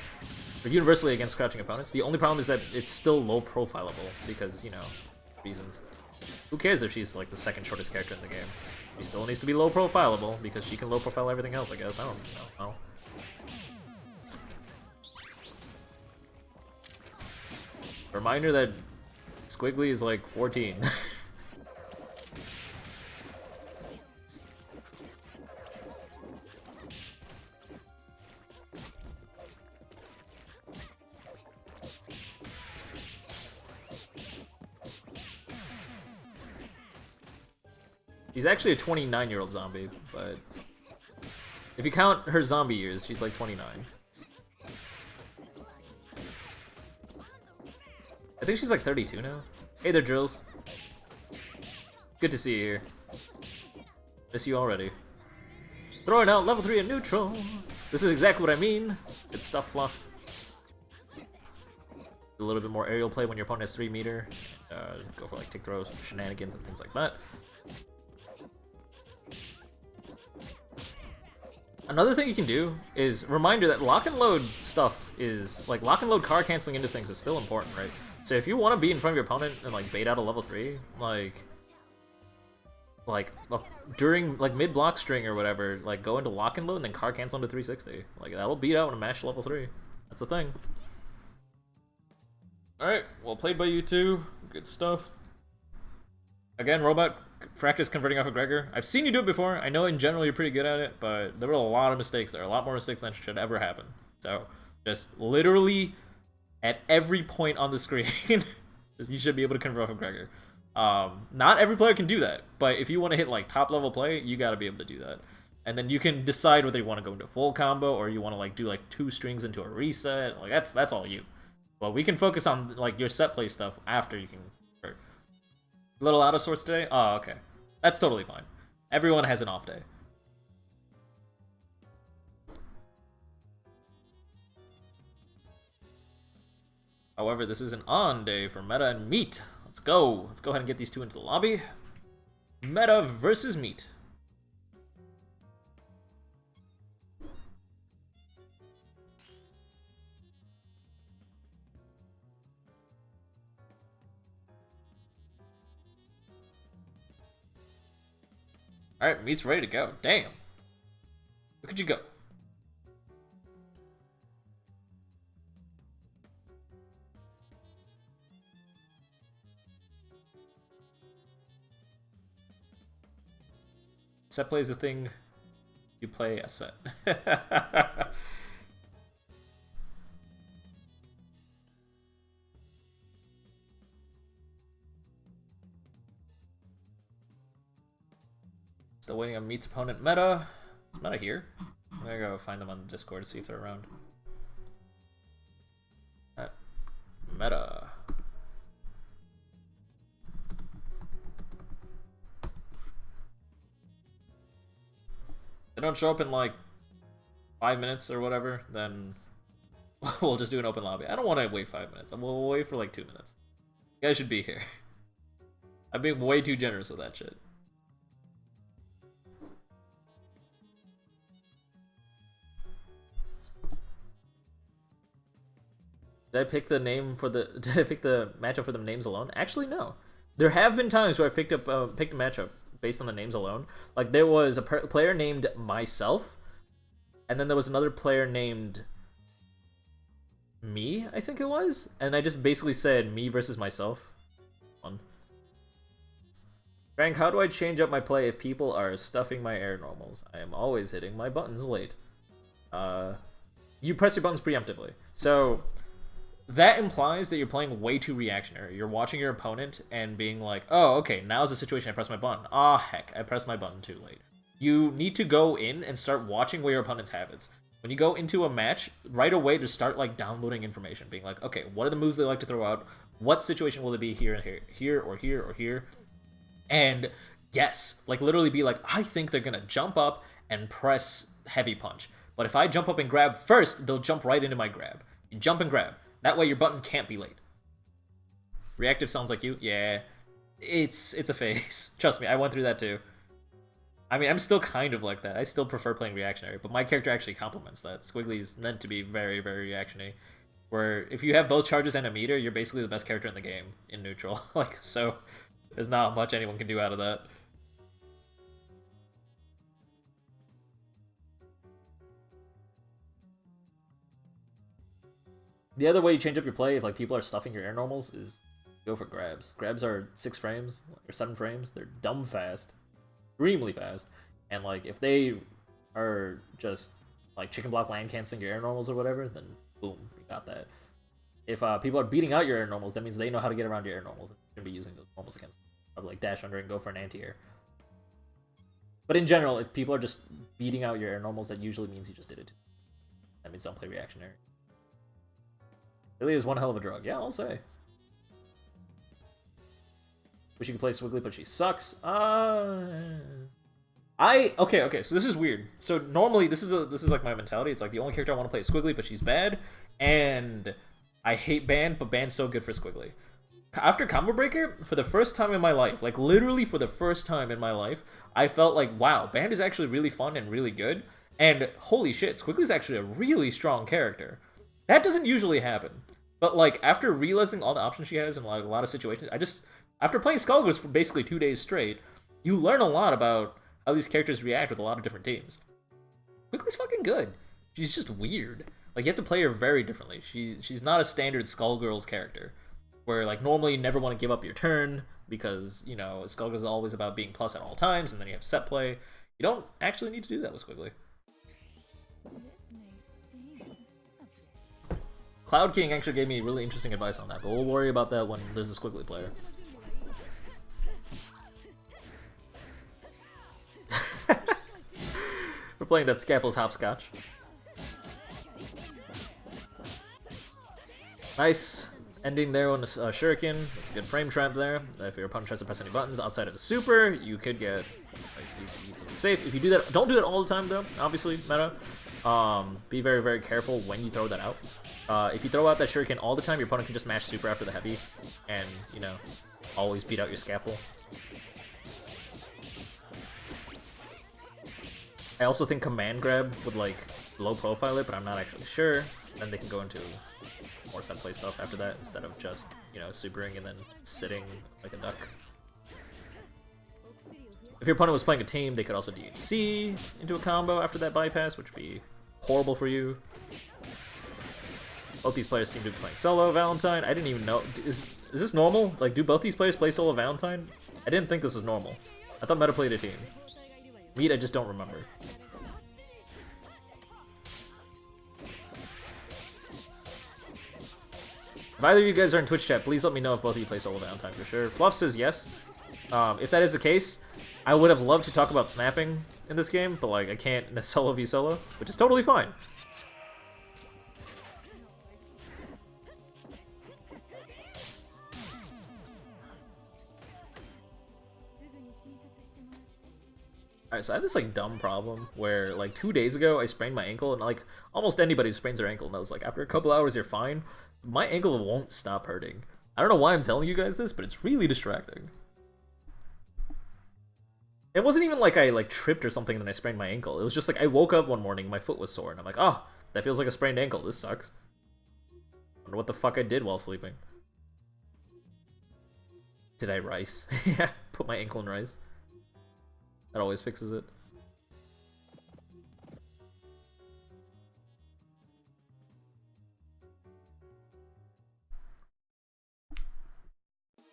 Or universally against crouching opponents. The only problem is that it's still low profilable because, you know, reasons. Who cares if she's like the second shortest character in the game? She still needs to be low profilable because she can low profile everything else, I guess. I don't know. Reminder that Squiggly is like 14. She's actually a 29-year-old zombie, but if you count her zombie years, she's like 29. I think she's like 32 now. Hey there, Drills. Good to see you here. Miss you already. Throwing out level 3 in neutral. This is exactly what I mean. Good stuff, Fluff. A little bit more aerial play when your opponent has 3 meter. Go for like tick throws, shenanigans, and things like that. Another thing you can do is reminder that lock and load stuff is like lock and load card canceling into things is still important, right? So if you want to be in front of your opponent and like bait out a level 3, like during like mid block string or whatever, like go into lock and load and then card cancel into 360. Like that'll beat out a match level 3. That's the thing. Alright, well played by you two. Good stuff. Again, Robot practice converting off of Gregor. I've seen you do it before. I know in general you're pretty good at it, but there were a lot of mistakes there. A lot more mistakes than should ever happen. So, just literally at every point on the screen, you should be able to convert off of Gregor. Not every player can do that, but if you want to hit like top level play, you got to be able to do that. And then you can decide whether you want to go into full combo or you want to like do like 2 strings into a reset. Like that's all you. But we can focus on like your set play stuff after you can convert. A little out of sorts today? Oh, okay. That's totally fine. Everyone has an off day. However, this is an on day for Meta and Meat. Let's go. Let's go ahead and get these two into the lobby. Meta versus Meat. Alright, Meat's ready to go. Damn. Look at you go. Set play is a thing you play a set. Still waiting on Meat's opponent, Meta. Is Meta here? I'm gonna go find them on Discord to see if they're around. Meta. If they don't show up in like 5 minutes or whatever, then we'll just do an open lobby. I don't want to wait 5 minutes. We'll wait for like 2 minutes. You guys should be here. I'm being way too generous with that shit. Did I pick the name for the? Did I pick the matchup for the names alone? Actually, no. There have been times where I've picked a matchup based on the names alone. Like there was a player named Myself, and then there was another player named Me, I think it was, and I just basically said me versus myself. Frank, how do I change up my play if people are stuffing my air normals? I am always hitting my buttons late. You press your buttons preemptively, so. That implies that you're playing way too reactionary. You're watching your opponent and being like, oh, okay, now's the situation I press my button. Ah, heck, I pressed my button too late. You need to go in and start watching where your opponent's habits. When you go into a match, right away just start like downloading information, being like, okay, what are the moves they like to throw out? What situation will it be here and here, here or here or here? And yes, like literally be like, I think they're gonna jump up and press heavy punch. But if I jump up and grab first, they'll jump right into my grab. You jump and grab. That way your button can't be late. Reactive sounds like you? Yeah. It's a phase. Trust me, I went through that too. I mean, I'm still kind of like that. I still prefer playing reactionary, but my character actually complements that. Squiggly's meant to be very, very reactionary. Where if you have both charges and a meter, you're basically the best character in the game in neutral. Like, so there's not much anyone can do out of that. The other way you change up your play if like people are stuffing your air normals is go for grabs. Grabs are 6 frames or 7 frames. They're dumb fast, extremely fast, and like if they are just like chicken block land canceling your air normals or whatever, then boom, you got that. If people are beating out your air normals, that means they know how to get around your air normals and you're gonna be using those normals against them. Or like dash under and go for an anti-air. But in general, if people are just beating out your air normals, that usually means you just did it. That means don't play reactionary. Really is one hell of a drug. Yeah, I'll say. Wish you could play Squiggly, but she sucks. Okay, so this is weird. So normally this is like my mentality. It's like the only character I want to play is Squiggly, but she's bad, and I hate Band, but Band's so good for Squiggly. After Combo Breaker, for the first time in my life, like literally for the first time in my life, I felt like, wow, Band is actually really fun and really good, and holy shit, Squiggly's actually a really strong character. That doesn't usually happen. But like after realizing all the options she has in like a lot of situations, after playing Skullgirls for basically 2 days straight, you learn a lot about how these characters react with a lot of different teams. Squiggly's fucking good. She's just weird. Like, you have to play her very differently. She's not a standard Skullgirls character, where, like, normally you never want to give up your turn, because, you know, Skullgirls is always about being plus at all times, and then you have set play. You don't actually need to do that with Squiggly. Cloud King actually gave me really interesting advice on that, but we'll worry about that when there's a Squiggly player. We're playing that Scapel's Hopscotch. Nice. Ending there on the Shuriken. That's a good frame trap there. If your opponent tries to press any buttons outside of the super, you could get... Like, you can be safe. If you do that... Don't do that all the time, though, obviously, meta. Be very, very careful when you throw that out. If you throw out that Shuriken all the time, your opponent can just mash super after the heavy. And, you know, always beat out your Scapel. I also think Command Grab would, like, low profile it, but I'm not actually sure. Then they can go into more set play stuff after that, instead of just, you know, supering and then sitting like a duck. If your opponent was playing a team, they could also DHC into a combo after that bypass, which would be horrible for you. Both these players seem to be playing solo Valentine. I didn't even know. Is this normal? Like, do both these players play solo Valentine? I didn't think this was normal. I thought meta played a team. Meat, I just don't remember. If either of you guys are in Twitch chat, please let me know if both of you play solo Valentine for sure. Fluff says yes. If that is the case, I would have loved to talk about snapping in this game, but like I can't in a solo v solo, which is totally fine. Alright, so I have this like dumb problem where like 2 days ago I sprained my ankle, and like almost anybody sprains their ankle, and I was like, after a couple hours you're fine. My ankle won't stop hurting. I don't know why I'm telling you guys this, but it's really distracting. It wasn't even like I like tripped or something and then I sprained my ankle. It was just like I woke up one morning, my foot was sore, and I'm like, oh, that feels like a sprained ankle. This sucks. I wonder what the fuck I did while sleeping. Did I rice? Yeah, put my ankle in rice. That always fixes it.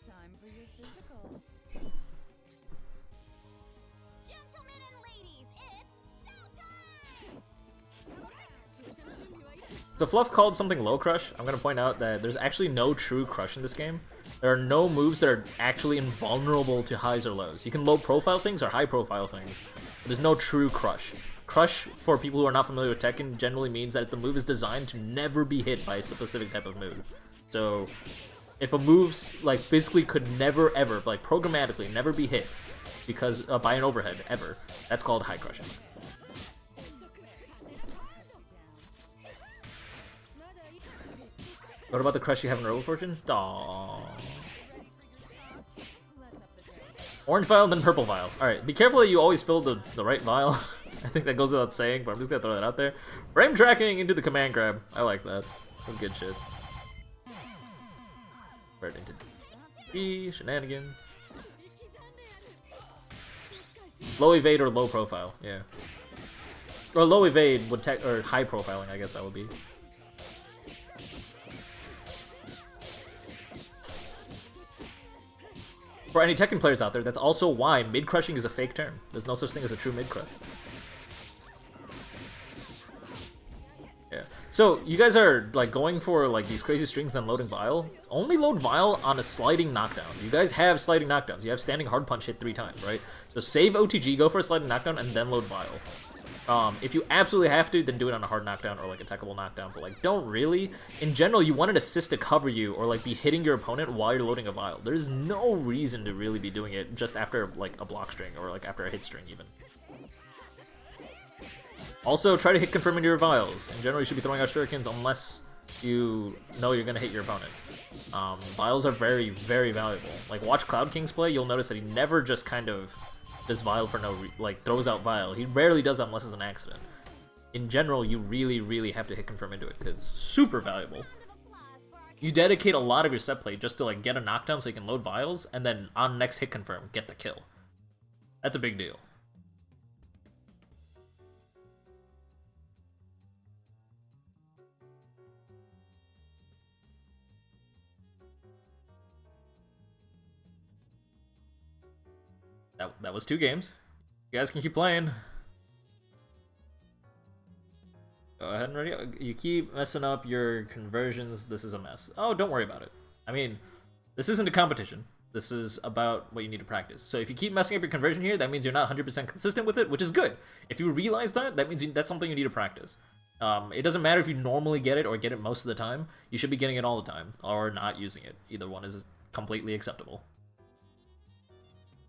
Time for your physical. Gentlemen and ladies, it's showtime! So Fluff called something low crush. I'm gonna point out that there's actually no true crush in this game. There are no moves that are actually invulnerable to highs or lows. You can low profile things or high profile things, but there's no true crush. Crush, for people who are not familiar with Tekken, generally means that the move is designed to never be hit by a specific type of move. So if a move's like physically could never ever, like programmatically never be hit because by an overhead ever, that's called high crushing. What about the crush you have in Robo Fortune? Aww. Orange vial, then purple vial. Alright, be careful that you always fill the right vial. I think that goes without saying, but I'm just gonna throw that out there. Frame tracking into the command grab. I like that. That's good shit. Right into B, shenanigans. Low evade or low profile, yeah. Or low evade would or high profiling, I guess that would be. For any Tekken players out there, that's also why mid-crushing is a fake term. There's no such thing as a true mid-crush. Yeah. So, you guys are like going for like these crazy strings and then loading Vial. Only load Vial on a sliding knockdown. You guys have sliding knockdowns. You have standing hard punch hit 3 times, right? So save OTG, go for a sliding knockdown, and then load Vial. If you absolutely have to, then do it on a hard knockdown or like attackable knockdown, but like don't really. In general, you want an assist to cover you or like be hitting your opponent while you're loading a vial. There's no reason to really be doing it just after like a block string or like after a hit string even. Also, try to hit confirm into your vials. In general, you should be throwing out shurikens unless you know you're gonna hit your opponent. Vials are very, very valuable. Like watch Cloud King's play, you'll notice that he never just kind of does vial for like throws out vial. He rarely does that unless it's an accident. In general, you really, really have to hit confirm into it because it's super valuable. You dedicate a lot of your set play just to like get a knockdown so you can load vials, and then on next hit confirm, get the kill. That's a big deal. That was 2 games. You guys can keep playing. Go ahead and ready. You keep messing up your conversions. This is a mess. Oh, don't worry about it. I mean, this isn't a competition. This is about what you need to practice. So if you keep messing up your conversion here, that means you're not 100% consistent with it, which is good. If you realize that, that means that's something you need to practice. It doesn't matter if you normally get it or get it most of the time. You should be getting it all the time or not using it. Either one is completely acceptable.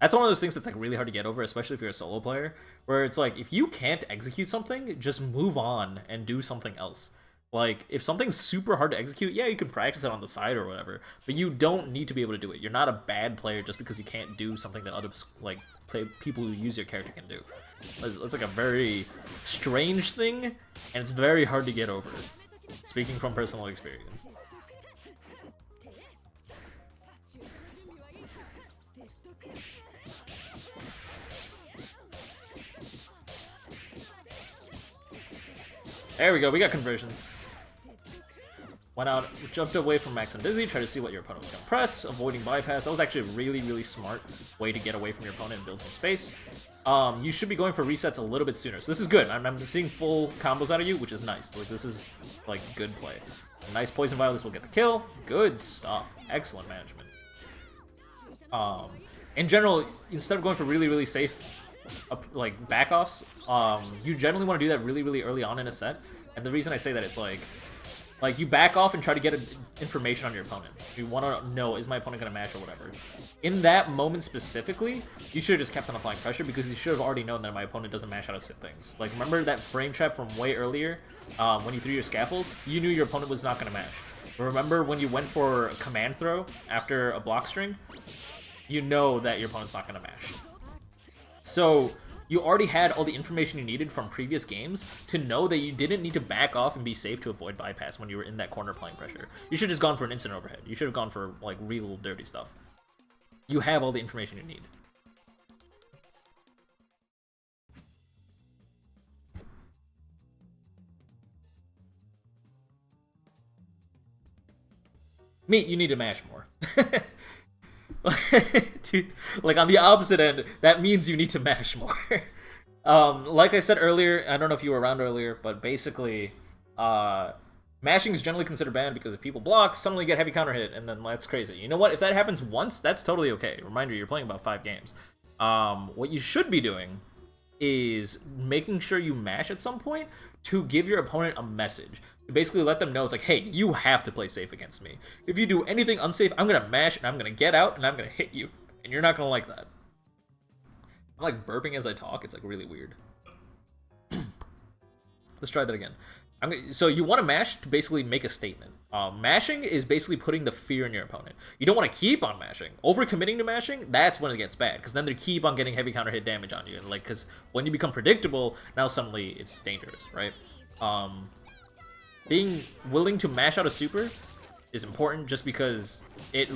That's one of those things that's like really hard to get over, especially if you're a solo player, where it's like, if you can't execute something, just move on and do something else. Like, if something's super hard to execute, yeah, you can practice it on the side or whatever, but you don't need to be able to do it. You're not a bad player just because you can't do something that other, like, people who use your character can do. It's like a very strange thing, and it's very hard to get over. Speaking from personal experience. There we go, we got conversions. Went out, jumped away from Max and Dizzy, try to see what your opponent was going to press, avoiding bypass. That was actually a really, really smart way to get away from your opponent and build some space. You should be going for resets a little bit sooner, so this is good. I'm seeing full combos out of you, which is nice. Like, this is, like, good play. A nice Poison Vial, this will get the kill. Good stuff. Excellent management. In general, instead of going for really, really safe like back-offs, you generally want to do that really, really early on in a set. And the reason I say that, it's like you back off and try to get information on your opponent. You want to know, is my opponent going to match or whatever. In that moment specifically, you should have just kept on applying pressure because you should have already known that my opponent doesn't match how to sit things. Like, remember that frame trap from way earlier when you threw your scaffolds? You knew your opponent was not going to match. Remember when you went for a command throw after a block string? You know that your opponent's not going to match. So you already had all the information you needed from previous games to know that you didn't need to back off and be safe to avoid bypass when you were in that corner applying pressure. You should have just gone for an instant overhead. You should have gone for, like, real dirty stuff. You have all the information you need. Meat, you need to mash more. Like, on the opposite end, that means you need to mash more. Like I said earlier, I don't know if you were around earlier, but basically, mashing is generally considered banned because if people block, suddenly get heavy counter hit, and then that's crazy. You know what? If that happens once, that's totally okay. Reminder, you're playing about 5 games. What you should be doing is making sure you mash at some point to give your opponent a message. Basically let them know, it's like, hey, you have to play safe against me. If you do anything unsafe, I'm gonna mash and I'm gonna get out and I'm gonna hit you, and you're not gonna like that. I'm like burping as I talk. It's like really weird. Let's try that again. So you want to mash to basically make a statement. Mashing is basically putting the fear in your opponent. You don't want to keep on mashing. Overcommitting to mashing, that's when it gets bad, because then they keep on getting heavy counter hit damage on you, and like, because when you become predictable, now suddenly it's dangerous, right? Being willing to mash out a super is important just because it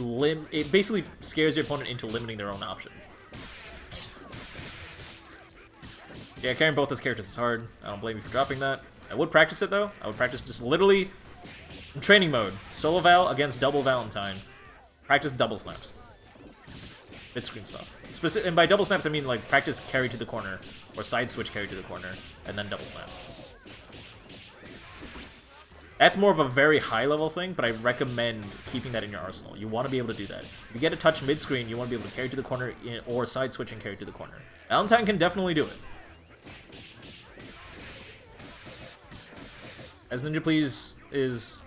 basically scares your opponent into limiting their own options. Yeah, carrying both those characters is hard. I don't blame you for dropping that. I would practice it though. I would practice just literally in training mode. Solo Val against double Valentine. Practice double snaps. Mid-screen stuff. And by double snaps, I mean like practice carry to the corner or side switch carry to the corner and then double snap. That's more of a very high level thing, but I recommend keeping that in your arsenal. You want to be able to do that. If you get a touch mid-screen, you want to be able to carry to the corner or side switch and carry to the corner. Valentine can definitely do it. As Ninja Please is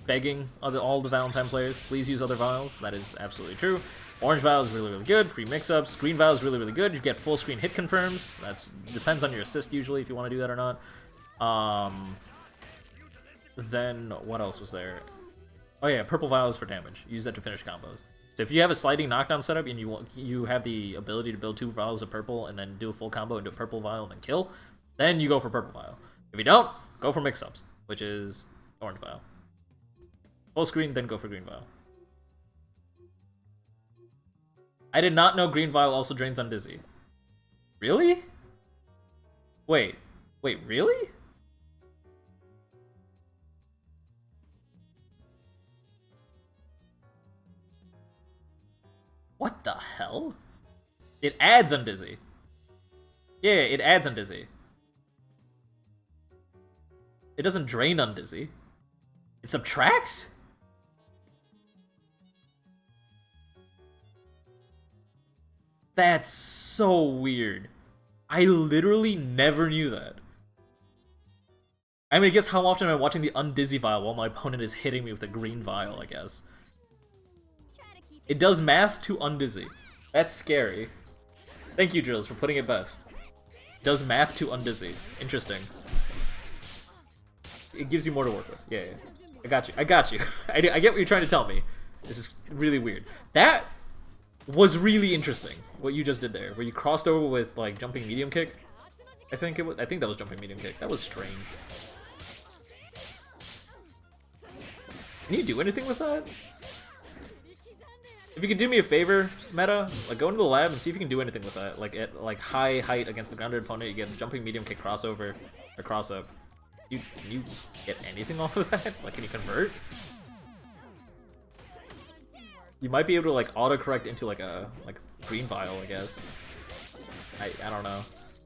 begging all the Valentine players, please use other vials. That is absolutely true. Orange vial is really, really good. Free mix-ups. Green vial is really, really good. You get full screen hit confirms. That depends on your assist usually if you want to do that or not. Then what else was there? Oh yeah, purple vial is for damage. Use that to finish combos. So if you have a sliding knockdown setup and you have the ability to build 2 vials of purple and then do a full combo into a purple vial and then kill, then you go for purple vial. If you don't, go for mix-ups, which is orange vial. Full screen, then go for green vial. I did not know green vial also drains on Dizzy. Really? Wait, really? What the hell? It adds on Dizzy. Yeah, it adds on Dizzy. It doesn't drain on Dizzy. It subtracts? That's so weird. I literally never knew that. I mean, I guess how often am I watching the undizzy vial while my opponent is hitting me with a green vial, I guess. It does math to undizzy. That's scary. Thank you, Drills, for putting it best. It does math to undizzy. Interesting. It gives you more to work with. Yeah. I got you. I got you. I get what you're trying to tell me. This is really weird. That was really interesting, what you just did there, where you crossed over with, like, jumping medium kick. I think that was jumping medium kick. That was strange. Can you do anything with that? If you could do me a favor, meta, like go into the lab and see if you can do anything with that. Like at high height against the grounded opponent, you get a jumping medium kick crossover or cross up. Can you get anything off of that? Like, can you convert? You might be able to like autocorrect into like a green vial, I guess. I don't know.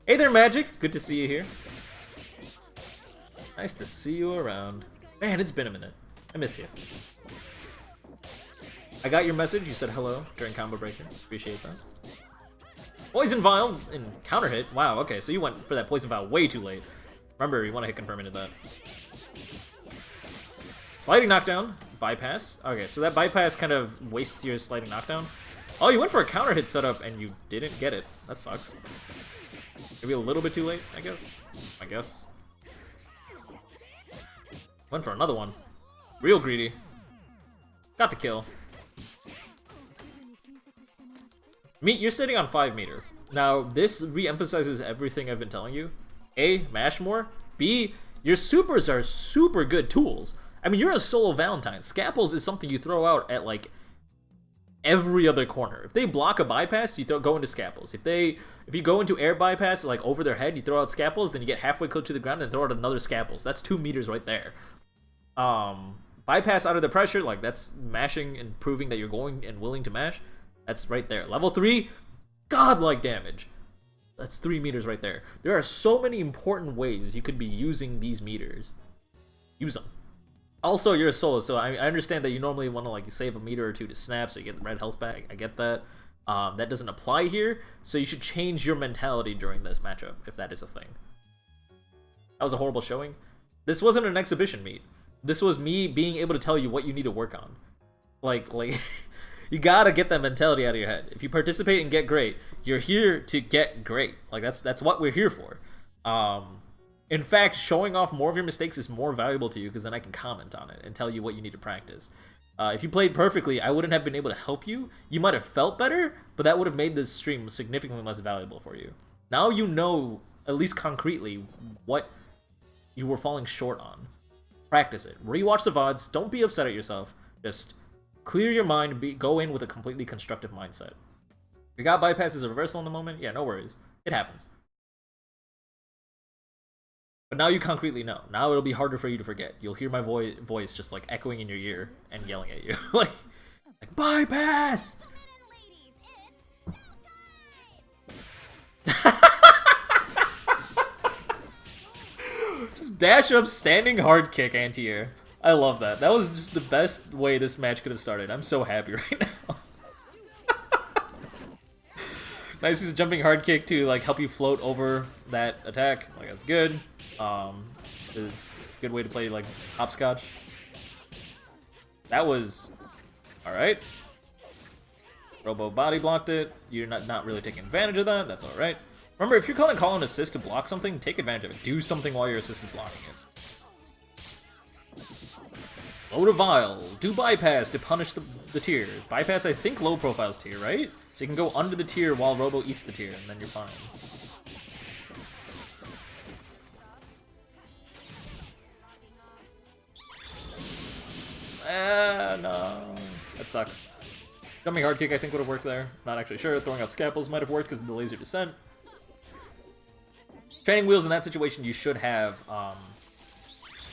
Hey there, Magic. Good to see you here. Nice to see you around. Man, it's been a minute. I miss you. I got your message. You said hello during Combo Breaker. Appreciate that. Poison Vial and counter hit. Wow, okay, so you went for that Poison Vial way too late. Remember, you want to hit confirm into that. Sliding knockdown. Bypass. Okay, so that bypass kind of wastes your sliding knockdown. Oh, you went for a counter hit setup and you didn't get it. That sucks. Maybe a little bit too late, I guess. Went for another one. Real greedy. Got the kill. Meat, you're sitting on 5 meter. Now, this re-emphasizes everything I've been telling you. A, mash more. B, your supers are super good tools. I mean, you're a solo Valentine. Scapels is something you throw out at, like, every other corner. If they block a bypass, you go into Scapels. If you go into air bypass, like, over their head, you throw out Scapels, then you get halfway close to the ground and throw out another Scapels. That's 2 meters right there. Bypass out of the pressure, like, that's mashing and proving that you're going and willing to mash. That's right there. Level 3, godlike damage. That's 3 meters right there. There are so many important ways you could be using these meters. Use them. Also, you're a solo, so I understand that you normally want to like save a meter or two to snap so you get the red health back. I get that. That doesn't apply here, so you should change your mentality during this matchup, if that is a thing. That was a horrible showing. This wasn't an exhibition meet. This was me being able to tell you what you need to work on. Like you gotta get that mentality out of your head. If you participate and get great, you're here to get great. Like that's what we're here for. In fact, showing off more of your mistakes is more valuable to you because then I can comment on it and tell you what you need to practice. If you played perfectly, I wouldn't have been able to help you. You might have felt better, but that would have made this stream significantly less valuable for you. Now you know, at least concretely, what you were falling short on. Practice it. Rewatch the VODs. Don't be upset at yourself. Just clear your mind. Go in with a completely constructive mindset. We got bypasses a reversal in the moment. Yeah, no worries. It happens. But now you concretely know. Now it'll be harder for you to forget. You'll hear my voice just like echoing in your ear and yelling at you. like bypass! Just dash up standing hard kick anti-air. I love that. That was just the best way this match could have started. I'm so happy right now. Nice use jumping hard kick to like help you float over that attack. Like that's good. Good way to play, like, hopscotch. That was... Alright. Robo body blocked it. You're not really taking advantage of that. That's alright. Remember, if you're calling call an assist to block something, take advantage of it. Do something while your assist is blocking it. Load a vial. Do bypass to punish the tier. Bypass, I think, low profile's tier, right? So you can go under the tier while Robo eats the tier, and then you're fine. No. That sucks. Jumping hard kick, I think, would have worked there. Not actually sure. Throwing out scalpels might have worked because of the laser descent. Training wheels in that situation, you should have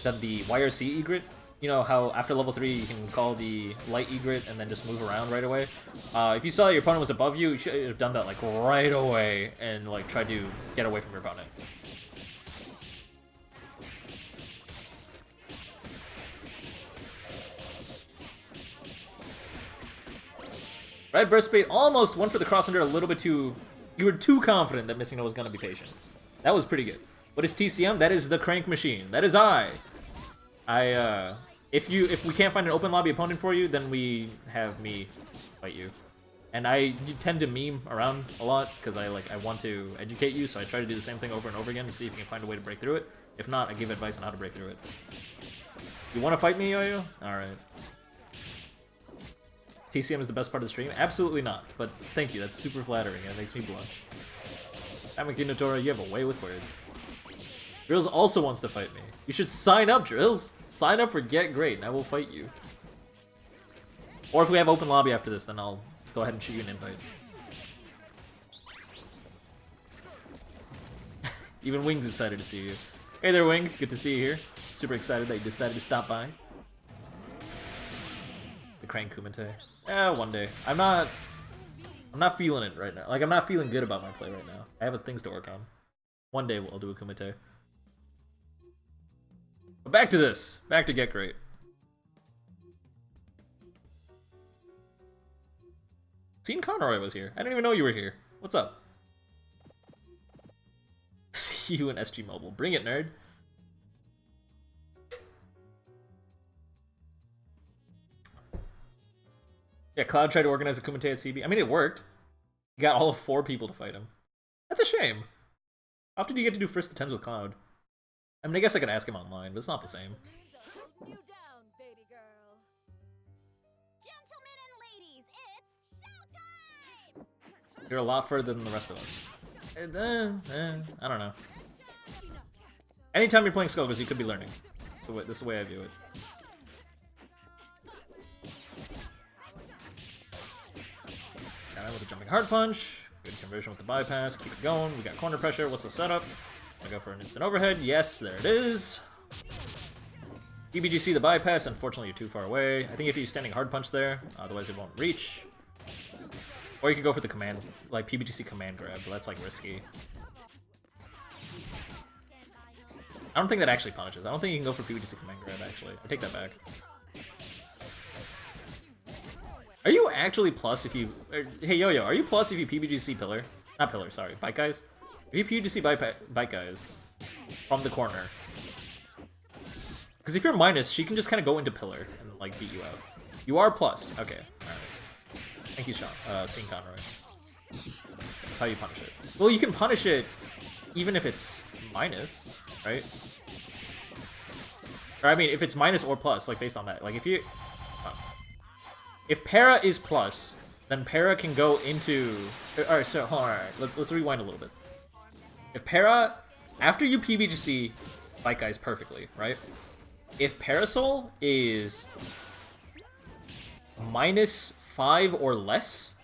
done the YRC egret. You know how after level 3 you can call the light egret and then just move around right away? If you saw your opponent was above you, you should have done that like right away and like tried to get away from your opponent. Red Burst Bait almost went for the cross under a little bit too... You were too confident that Missing No was going to be patient. That was pretty good. What is TCM? That is the crank machine. That is I. If we can't find an open lobby opponent for you, then we have me fight you. And I tend to meme around a lot because I want to educate you, so I try to do the same thing over and over again to see if you can find a way to break through it. If not, I give advice on how to break through it. You want to fight me, Yo-Yo? Alright. TCM is the best part of the stream? Absolutely not, but thank you, that's super flattering and it makes me blush. Tamaki Notora, you have a way with words. Drills also wants to fight me. You should sign up, Drills! Sign up for Get Great and I will fight you. Or if we have open lobby after this, then I'll go ahead and shoot you an invite. Even Wing's excited to see you. Hey there, Wing. Good to see you here. Super excited that you decided to stop by. The Crank Kumite. One day. I'm not feeling it right now. Like, I'm not feeling good about my play right now. I have things to work on. One day I'll do a Kumite. But back to this. Back to Get Great. Seen Conroy was here. I didn't even know you were here. What's up? See you in SG Mobile. Bring it, nerd. Yeah, Cloud tried to organize a Kumite at CB. I mean, it worked. You got all of 4 people to fight him. That's a shame. How often do you get to do first to 10s with Cloud? I mean, I guess I could ask him online, but it's not the same. You down, baby girl. Gentlemen and ladies, it's showtime! You're a lot further than the rest of us. I don't know. Anytime you're playing Skullgirls, you could be learning. This is the way I view it. Got him with a jumping hard punch. Good conversion with the bypass. Keep it going. We got corner pressure. What's the setup? I go for an instant overhead. Yes, there it is. EBGC the bypass. Unfortunately, you're too far away. I think if you're standing hard punch there, otherwise it won't reach. Or you could go for the command, like PBGC command grab, but that's like risky. I don't think that actually punishes. I don't think you can go for PBGC command grab, actually. I take that back. Are you actually plus if you... Hey, Yo-Yo, are you plus if you PBGC pillar? Not pillar, sorry. Bike guys? If you PBGC bike guys from the corner. Because if you're minus, she can just kind of go into pillar and, like, beat you out. You are plus. Okay, alright. Thank you, Sean. Seeing Conroy. That's how you punish it. Well, you can punish it even if it's minus, right? Or, I mean, if it's minus or plus, like, based on that. Like, if you... If Para is plus, then Para can go into... Alright, so, hold on, alright. Let's rewind a little bit. If Para... After you PBGC Bike Guys perfectly, right? If Parasol is... -5 or less,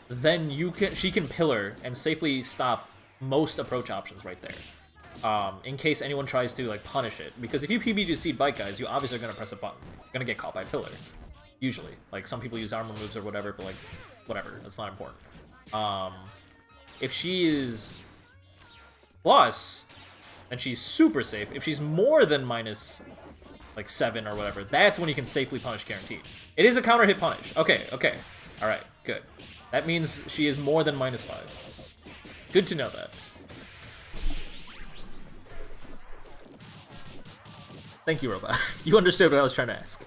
then she can pillar and safely stop most approach options right there. In case anyone tries to like punish it, because if you PBGC Bike Guys, you obviously are gonna press a button. You're gonna get caught by pillar. Usually. Like some people use armor moves or whatever, but like whatever, that's not important. If she is plus, then she's super safe. If she's more than -7 or whatever, that's when you can safely punish guaranteed. It is a counter hit punish. Okay, okay. Alright, good. That means she is more than -5. Good to know that. Thank you, Robot. You understood what I was trying to ask.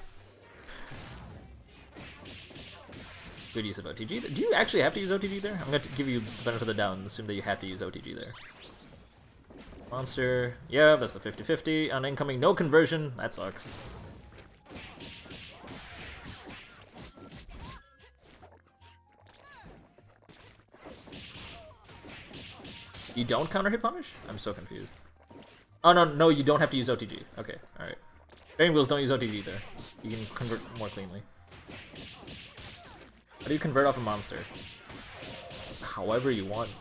Good use of OTG. Do you actually have to use OTG there? I'm going to give you the benefit of the doubt and assume that you have to use OTG there. Monster. Yeah, that's the 50-50. On incoming, no conversion. That sucks. You don't counter hit punish? I'm so confused. Oh, no, you don't have to use OTG. Okay, alright. Bearing wheels don't use OTG there. You can convert more cleanly. How do you convert off a monster? However you want.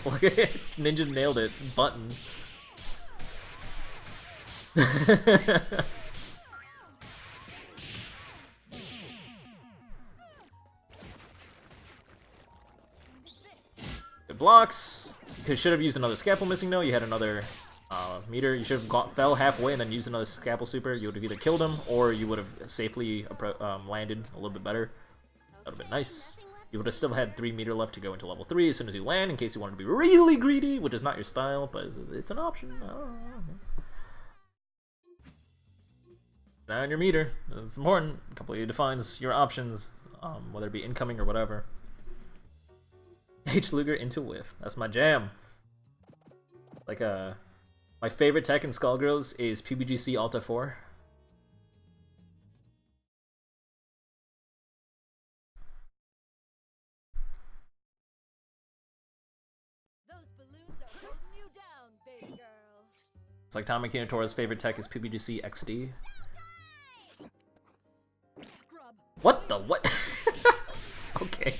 Look at it. Ninja nailed it. Buttons. Good blocks. You should have used another Scalpel missing though. You had another meter. You should have fell halfway and then used another Scalpel super. You would have either killed him or you would have safely landed a little bit better. That would have been nice. You would have still had 3 meter left to go into level 3 as soon as you land, in case you wanted to be really greedy, which is not your style, but it's an option. Now on your meter, it's important. It completely defines your options, whether it be incoming or whatever. H. Luger into whiff. That's my jam. Like my favorite tech in Skullgirls is PBGC Alta 4. It's like Tommy Kinatora's favorite tech is PBGC XD. What the what? Okay.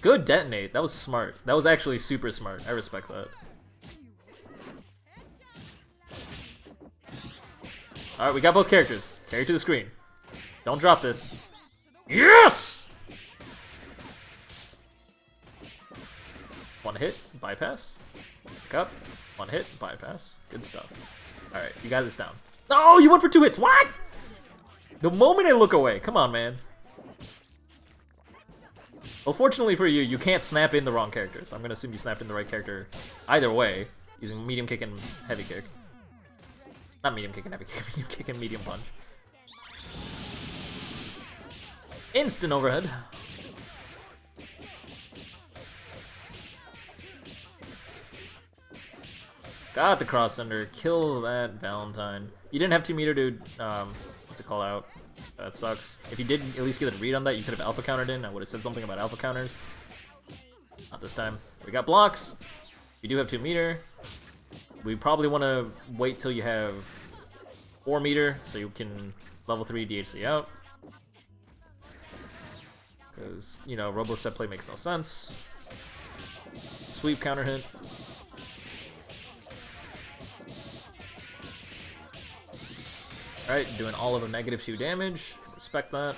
Good detonate. That was smart. That was actually super smart. I respect that. Alright, we got both characters. Carry to the screen. Don't drop this. Yes! One hit, bypass. Pick up. One hit, bypass. Good stuff. Alright, you got this down. Oh, you went for 2 hits. What? The moment I look away. Come on, man. Well, fortunately for you, you can't snap in the wrong characters. I'm gonna assume you snapped in the right character either way, using medium kick and heavy kick. Not medium kick and heavy kick, medium kick and medium punch. Instant overhead. Got the cross under. Kill that Valentine. You didn't have 2 meter to what's it called out? That sucks. If you did at least get a read on that, you could have alpha countered in. I would have said something about alpha counters. Not this time. We got blocks. You do have 2 meter. We probably want to wait till you have 4 meter so you can level 3 DHC out. Because, you know, Robo set play makes no sense. Sweep counter hit. Alright, doing all of a -2 damage. Respect that.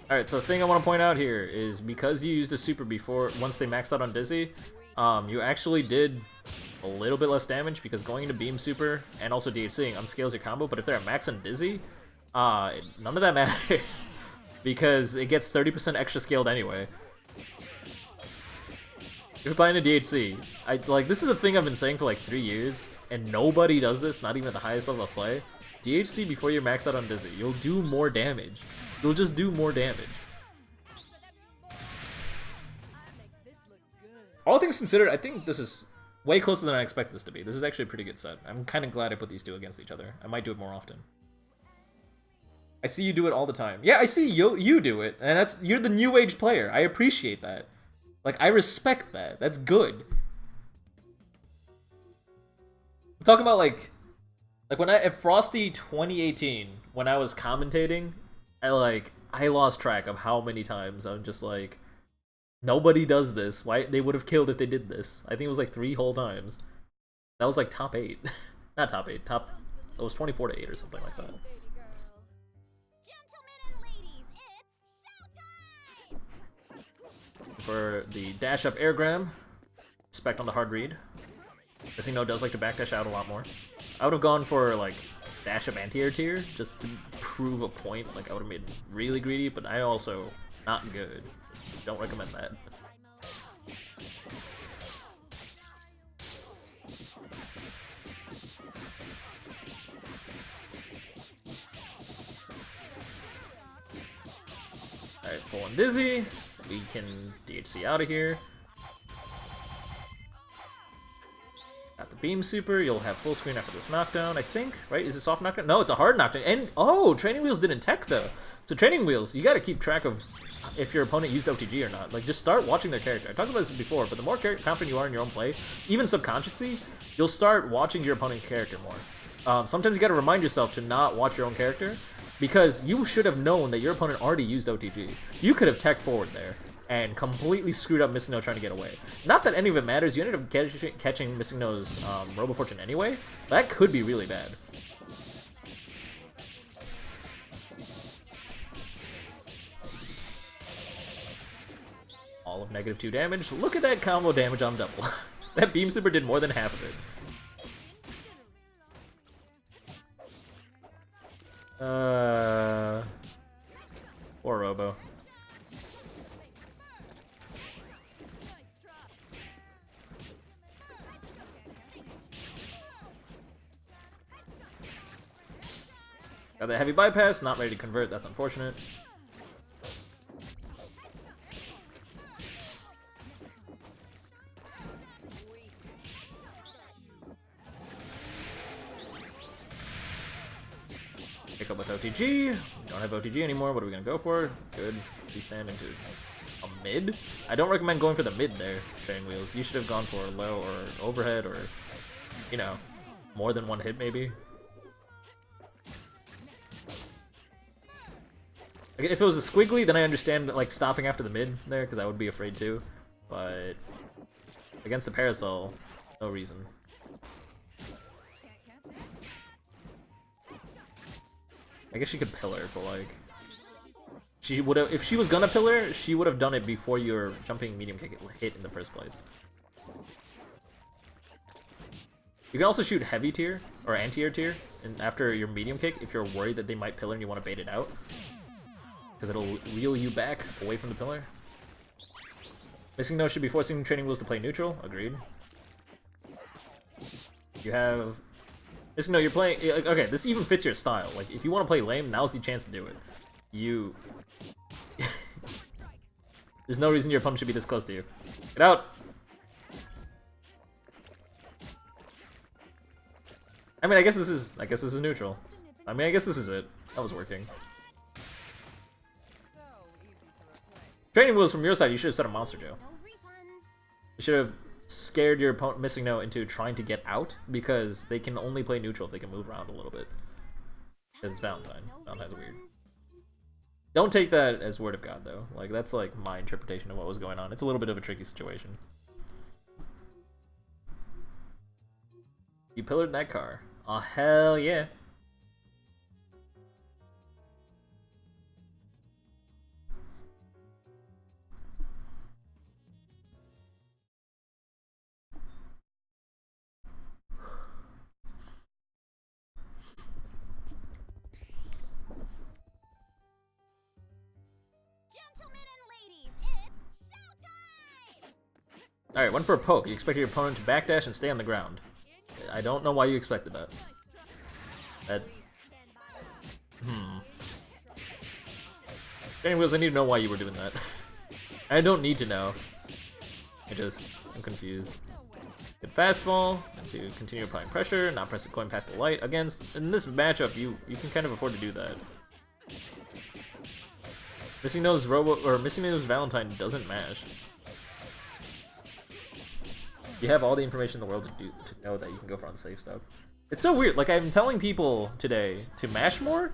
Alright, so the thing I want to point out here is because you used a super before, once they maxed out on Dizzy, you actually did a little bit less damage because going into Beam Super and also DHCing unscales your combo, but if they're at max on Dizzy, none of that matters because it gets 30% extra scaled anyway. If you're playing a DHC, this is a thing I've been saying for like 3 years, and nobody does this, not even at the highest level of play. DHC before you're maxed out on Dizzy, you'll do more damage. You'll just do more damage. All things considered, I think this is way closer than I expected this to be. This is actually a pretty good set. I'm kind of glad I put these two against each other. I might do it more often. I see you do it all the time. Yeah, I see you do it, and you're the new age player. I appreciate that. Like, I respect that. That's good. I'm talking about like when at Frosty 2018, when I was commentating, I lost track of how many times I'm just like, nobody does this. Why they would have killed if they did this? I think it was like 3 whole times. That was like top 8. Not top 8, it was 24 to 8 or something like that. For the dash up air grab, respect on the hard read. Casino does like to backdash out a lot more. I would have gone for like dash up anti-air tier just to prove a point. Like I would have made really greedy, but I also not good. So don't recommend that. Alright, full on Dizzy. We can DHC out of here. Got the beam super. You'll have full screen after this knockdown, I think. Right? Is it soft knockdown? No, it's a hard knockdown. And oh, training wheels didn't tech though. So training wheels, you got to keep track of if your opponent used OTG or not. Like, just start watching their character. I talked about this before, but the more confident you are in your own play, even subconsciously, you'll start watching your opponent's character more. Sometimes you got to remind yourself to not watch your own character, because you should have known that your opponent already used OTG. You could have tech forward there and completely screwed up Missing No trying to get away. Not that any of it matters. You ended up catching Missing No's Robo Fortune anyway. That could be really bad. All of -2 damage. Look at that combo damage on double. That beam super did more than half of it. Or Robo. Got the heavy bypass, not ready to convert, that's unfortunate. Pick up with OTG. We don't have OTG anymore. What are we gonna go for? Good. We stand into a mid. I don't recommend going for the mid there, training wheels. You should have gone for a low or overhead or, you know, more than one hit maybe. Like, if it was a squiggly, then I understand like stopping after the mid there, because I would be afraid too. But against the parasol, no reason. I guess she could pillar, but like, she would have, if she was gonna pillar, she would have done it before your jumping medium kick hit in the first place. You can also shoot heavy tier or anti-air tier, and after your medium kick, if you're worried that they might pillar and you want to bait it out, because it'll reel you back away from the pillar. Missing No should be forcing training wheels to play neutral. Agreed. You have. Just know you're playing. Okay, this even fits your style. Like, if you want to play lame, now's the chance to do it. You. There's no reason your opponent should be this close to you. Get out! I mean, I guess this is neutral. I mean, I guess this is it. That was working. Training wheels from your side, you should have set a Monster Joe. You should have scared your opponent Missing No into trying to get out, because they can only play neutral if they can move around a little bit. Because it's Valentine. Valentine's weird. Don't take that as word of God though. Like, that's like my interpretation of what was going on. It's a little bit of a tricky situation. You pillared that car. Oh hell yeah. Alright, one for a poke. You expect your opponent to backdash and stay on the ground. I don't know why you expected that. Training wheels, I need to know why you were doing that. I don't need to know. I'm confused. Good fastball, and to continue applying pressure, not press the coin past the light. Against, in this matchup, you can kind of afford to do that. Missing No's Valentine doesn't mash. You have all the information in the world to know that you can go for unsafe stuff. It's so weird. Like, I'm telling people today to mash more,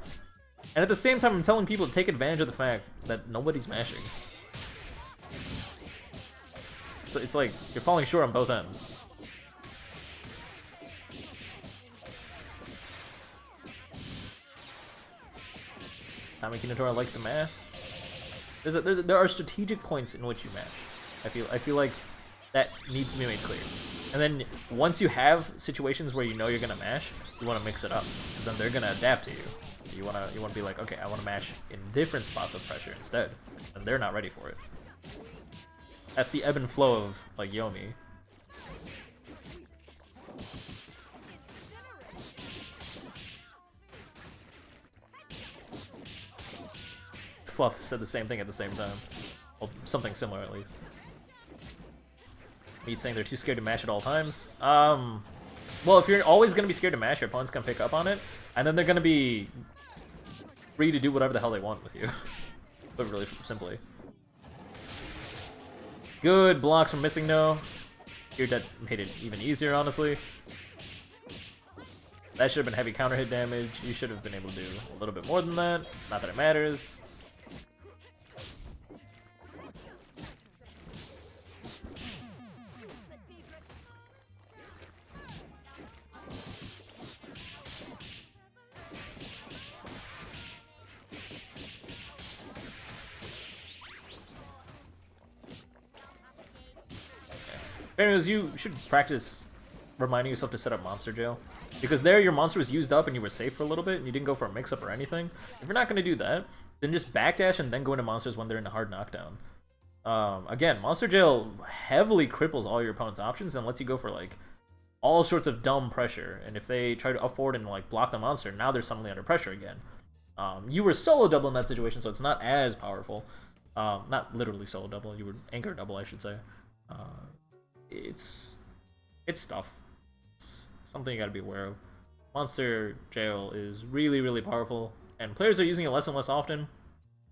and at the same time I'm telling people to take advantage of the fact that nobody's mashing. So it's like you're falling short on both ends. Tommy Kinatora likes to mash. There are strategic points in which you mash. I feel like that needs to be made clear. And then once you have situations where you know you're gonna mash, you want to mix it up, because then they're gonna adapt to you. So You wanna be like, okay, I wanna mash in different spots of pressure instead, and they're not ready for it. That's the ebb and flow of like Yomi. Fluff said the same thing at the same time. Well, something similar at least. Meat saying they're too scared to mash at all times. Well, if you're always gonna be scared to mash, your opponent's gonna pick up on it, and then they're gonna be free to do whatever the hell they want with you. But really simply. Good blocks from Missing No. Your dead made it even easier, honestly. That should have been heavy counter hit damage. You should have been able to do a little bit more than that. Not that it matters. Anyways, you should practice reminding yourself to set up Monster Jail. Because there, your monster was used up and you were safe for a little bit, and you didn't go for a mix-up or anything. If you're not going to do that, then just backdash and then go into monsters when they're in a hard knockdown. Again, Monster Jail heavily cripples all your opponent's options and lets you go for, like, all sorts of dumb pressure. And if they try to up forward and, like, block the monster, now they're suddenly under pressure again. You were solo double in that situation, so it's not as powerful. Not literally solo double, you were anchor double, I should say. It's stuff. It's something you gotta be aware of. Monster Jail is really, really powerful, and players are using it less and less often,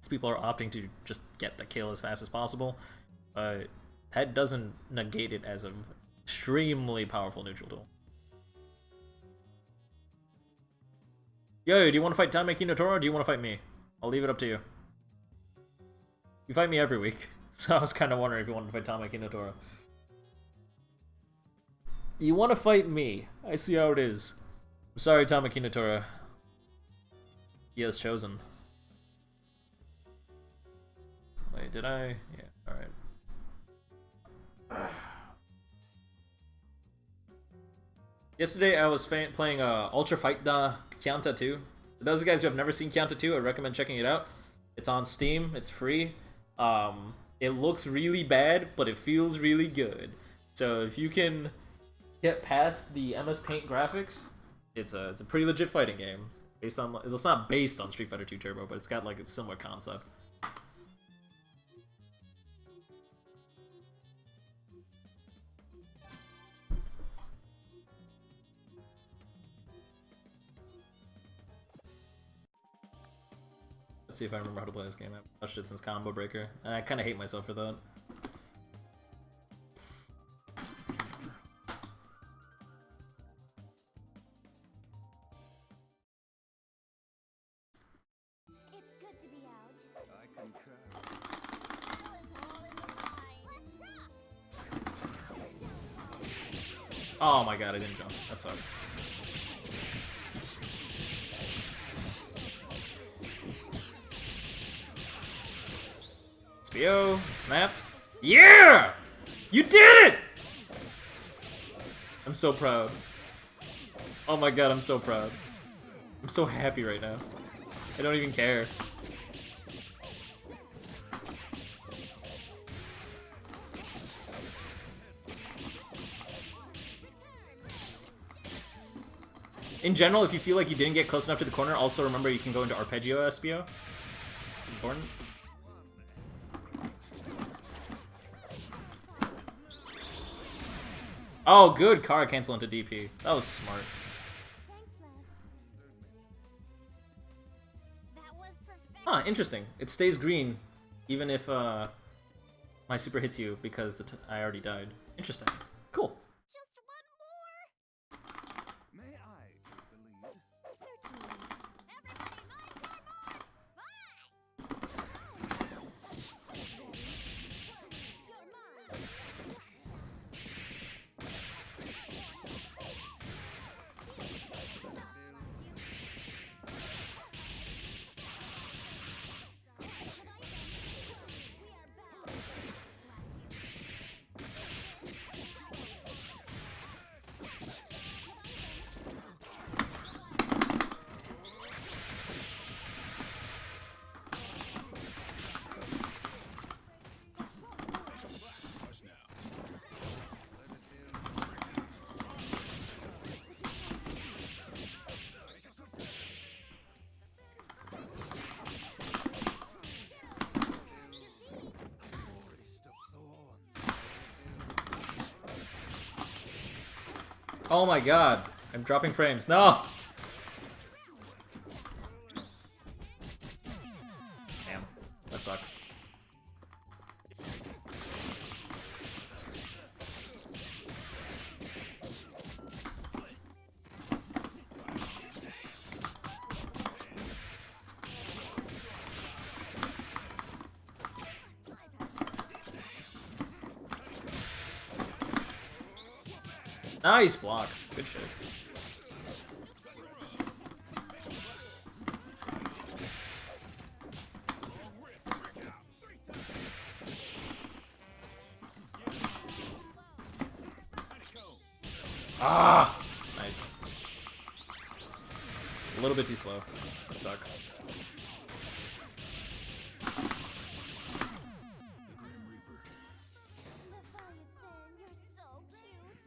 as people are opting to just get the kill as fast as possible. But that doesn't negate it as an extremely powerful neutral tool. Yo, do you want to fight Tamaki Notoro, or do you want to fight me? I'll leave it up to you. You fight me every week, so I was kind of wondering if you wanted to fight Tamaki Notoro. You want to fight me. I see how it is. I'm sorry, Tamaki Natora. He has chosen. Wait, did I? Yeah, alright. Yesterday I was playing Ultra Fight Da Kyanta 2. For those guys who have never seen Kyanta 2, I recommend checking it out. It's on Steam, it's free. It looks really bad, but it feels really good. So if you can get past the MS Paint graphics, it's a pretty legit fighting game. Based on, it's not based on Street Fighter 2 Turbo, but it's got like a similar concept. Let's see if I remember how to play this game. I haven't touched it since Combo Breaker, and I kind of hate myself for that. It's good to be out. I concur. Oh my god, I didn't jump. That sucks. SPO, snap. Yeah! You did it! I'm so proud. Oh my god, I'm so proud. I'm so happy right now. I don't even care. In general, if you feel like you didn't get close enough to the corner, also remember you can go into Arpeggio SPO. It's important. Oh, good. Kara cancel into DP. That was smart. Thanks, Les. That was perfect. Huh, interesting. It stays green, even if my super hits you because I already died. Interesting. Cool. Just one more. May I take the lead? Certainly. Everybody mind your marks. Fight! You're mine. We are back. Oh my god. I'm dropping frames. No! Damn. That sucks. Nice blocks. Good shit. Ah! Nice. A little bit too slow. That sucks.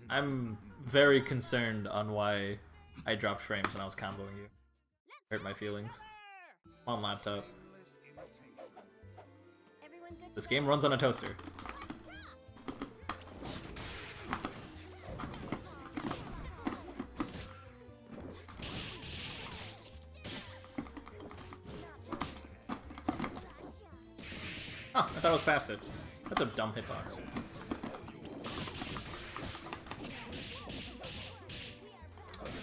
I'm very concerned on why I dropped frames when I was comboing you. Hurt my feelings. On laptop. Everyone good? This game runs on a toaster. Huh, I thought I was past it. That's a dumb hitbox.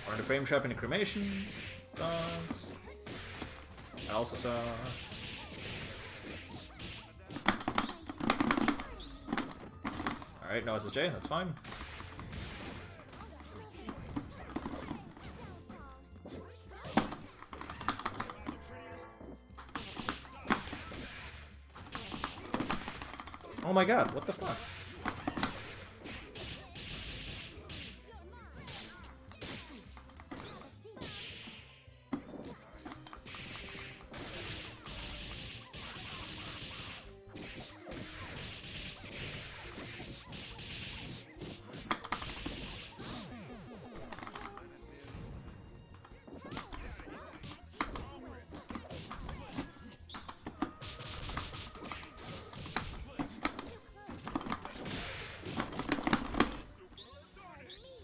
We're into frame trap into cremation. Sucks. That also sucks. Alright, no SSJ, that's fine. Oh my god, what the fuck?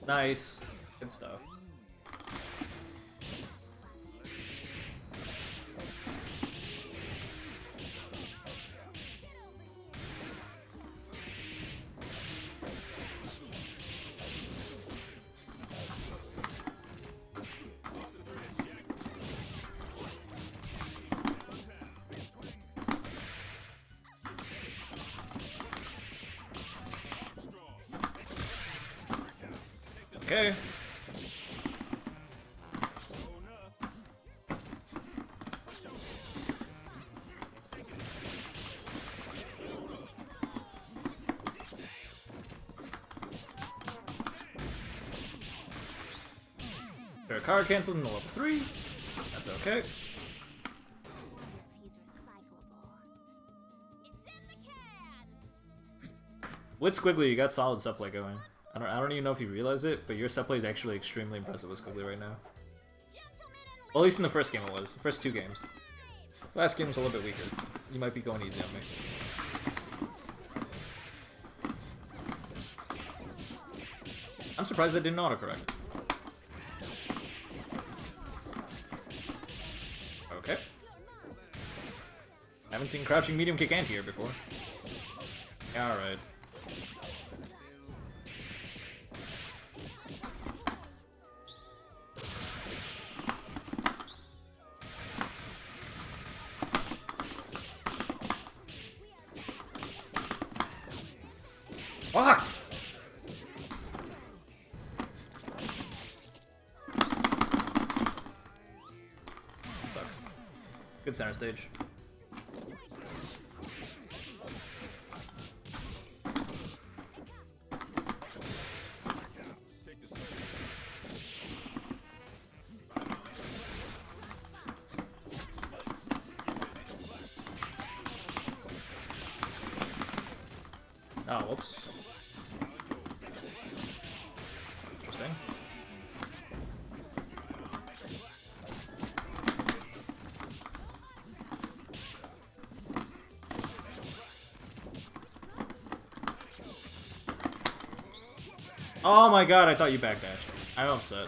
Nice. Good stuff. Okay. Their card canceled in the level 3. That's okay. He's recyclable. With Squiggly, you got solid subplay going. I don't even know if you realize it, but your subplay is actually extremely impressive with Squiggly right now. Well, at least in the first game it was. The first 2 games. Last game was a little bit weaker. You might be going easy on me. I'm surprised that didn't autocorrect. Okay. Haven't seen crouching medium kick anti-air before. Alright. Fuck! Sucks. Good center stage. Oh, whoops. Interesting. Oh my god, I thought you backdashed. I'm upset.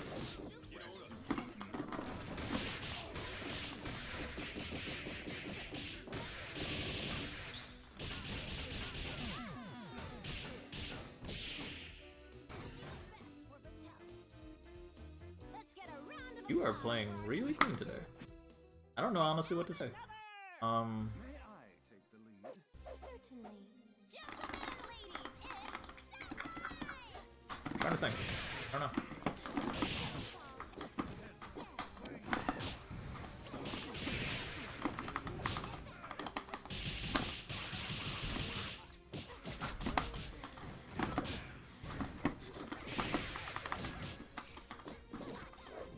You are playing really clean today. I don't know honestly what to say. May I take the lead? Certainly. Gentlemen and ladies, I'm trying to think. I don't know.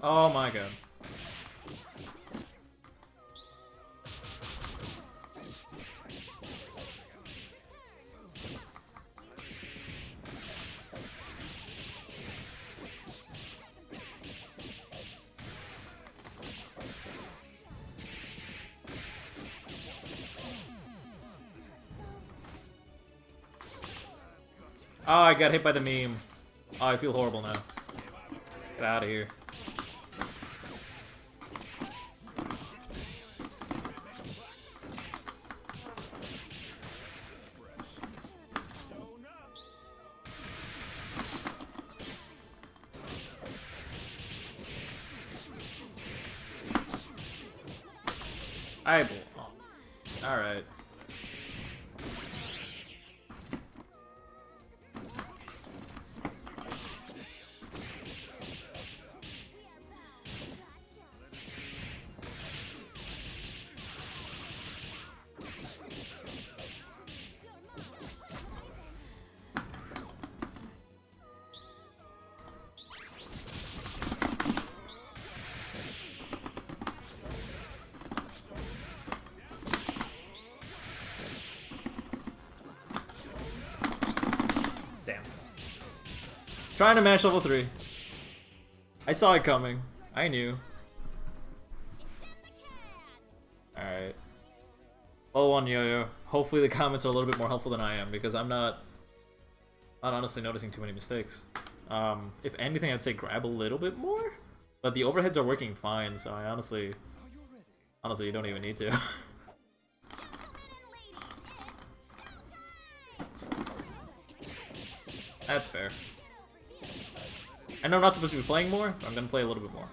Oh my god. Oh, I got hit by the meme. Oh, I feel horrible now. Get out of here. Oh. Alright. Damn. Trying to mash level 3. I saw it coming. I knew. Alright. Level 1 yo-yo. Hopefully the comments are a little bit more helpful than I am, because I'm not honestly noticing too many mistakes. If anything, I'd say grab a little bit more, but the overheads are working fine, so I honestly, you don't even need to. That's fair. I know I'm not supposed to be playing more, but I'm gonna play a little bit more.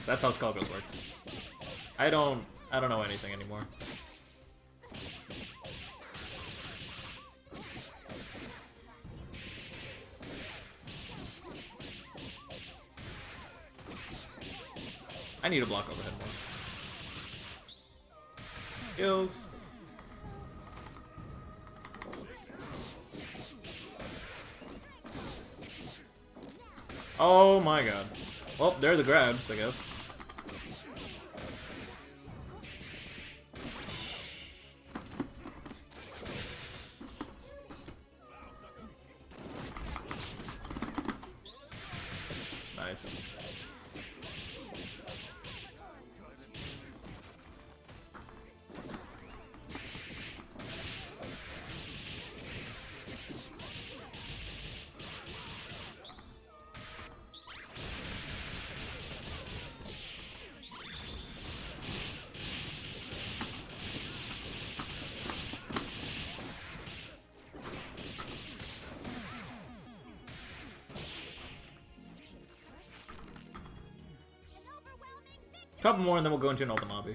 That's how Skullgirls works. I don't know anything anymore. I need to block overhead more. Kills. Oh my god. Well, there are the grabs, I guess. Nice. Couple more and then we'll go into an open lobby.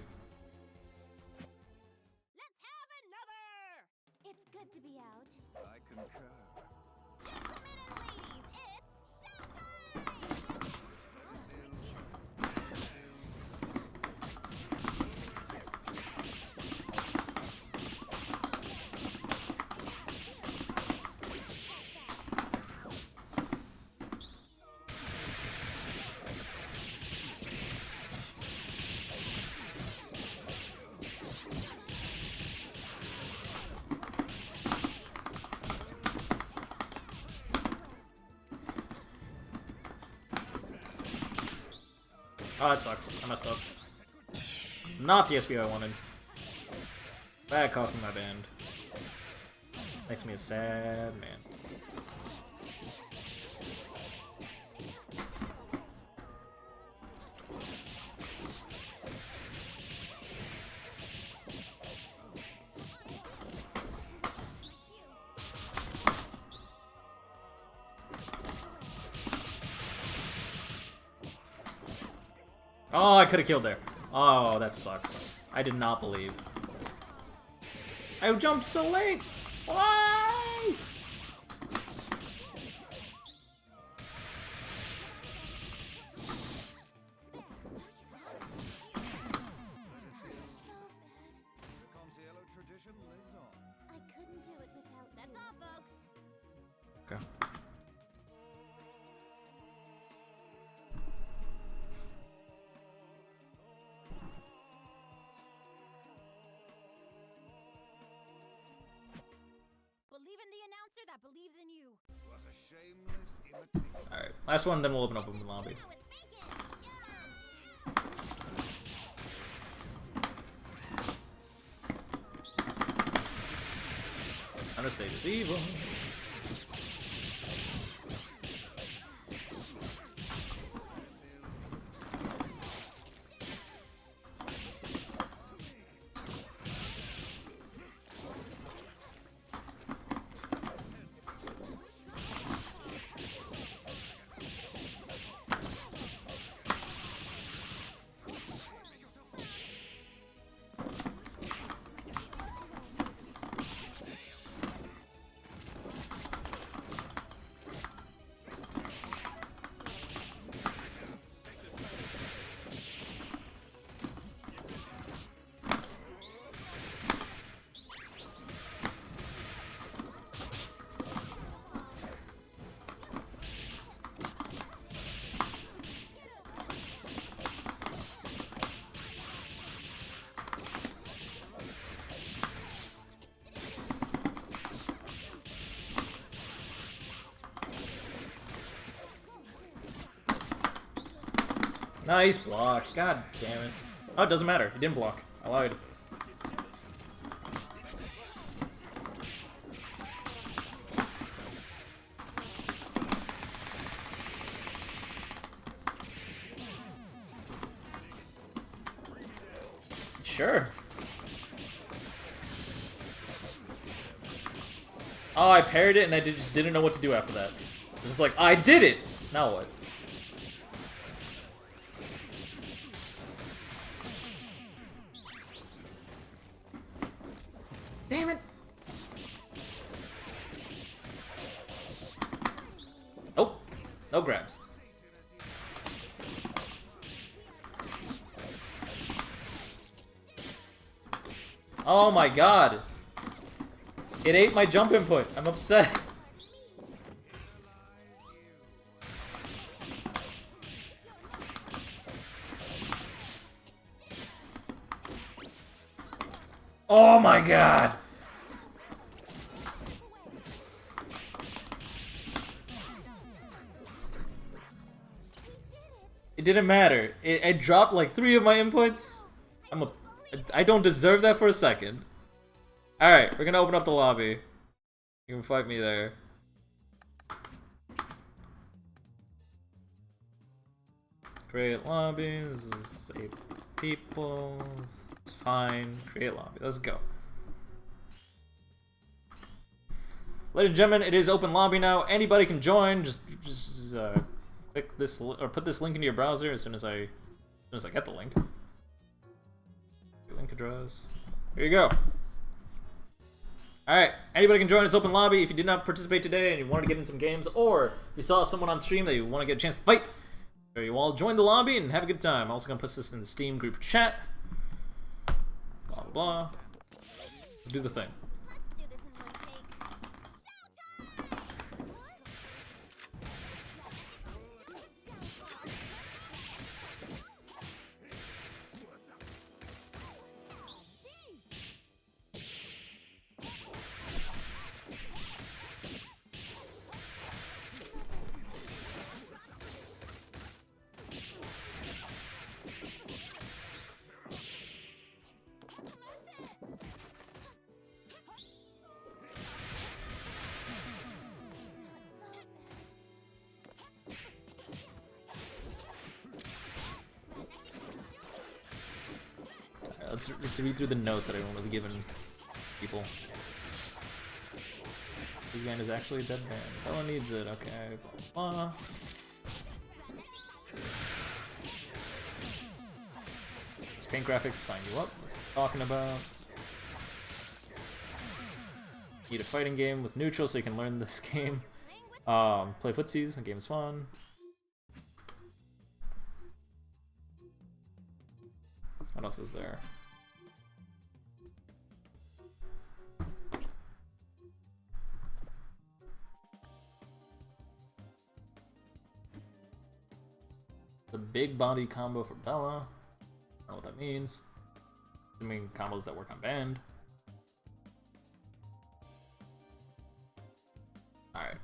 let's have another! It's good to be out. I concur. Gentlemen and ladies, it's Oh, that sucks. I messed up. Not the SBO I wanted. That cost me my band. Makes me a sad man. Oh, I could have killed there. Oh, that sucks. I did not believe. I jumped so late. Why? The Contiello tradition lives on. I couldn't do it without. That's all, folks. Okay. Believe in the announcer that believes in you. What a shameless imitation. All right. Last one, then we'll open up the lobby. Tuna with bacon. Yeah. Anastasia is evil. Nice block. God damn it. Oh, it doesn't matter. He didn't block. I lied. Sure. Oh, I parried it and I just didn't know what to do after that. I was just like, I did it! Now what? Damn it! Oh, no grabs. Oh my god! It ate my jump input. I'm upset. Oh my god! It didn't matter. It dropped like 3 of my inputs. I don't deserve that for a second. Alright, we're gonna open up the lobby. You can fight me there. Create lobby. This is 8 people. It's fine. Create lobby. Let's go. Ladies and gentlemen, it is open lobby now. Anybody can join. Just click this or put this link into your browser as soon as I get the link. Link address. Here you go. Alright, anybody can join. It's open lobby. If you did not participate today and you wanted to get in some games, or if you saw someone on stream that you want to get a chance to fight, sure you all join the lobby and have a good time. I'm also going to put this in the Steam group chat. Blah, blah, blah. Let's do the thing. Let's do this in one take. Let's read through the notes that everyone was giving people. Big band is actually a dead band. No one needs it. Okay. Blah, blah. paint graphics, sign you up. That's what I'm talking about. Need a fighting game with neutral so you can learn this game. Play footsies, the game is fun. What else is there? The big body combo for Bella. I don't know what that means. I mean combos that work on band. Alright.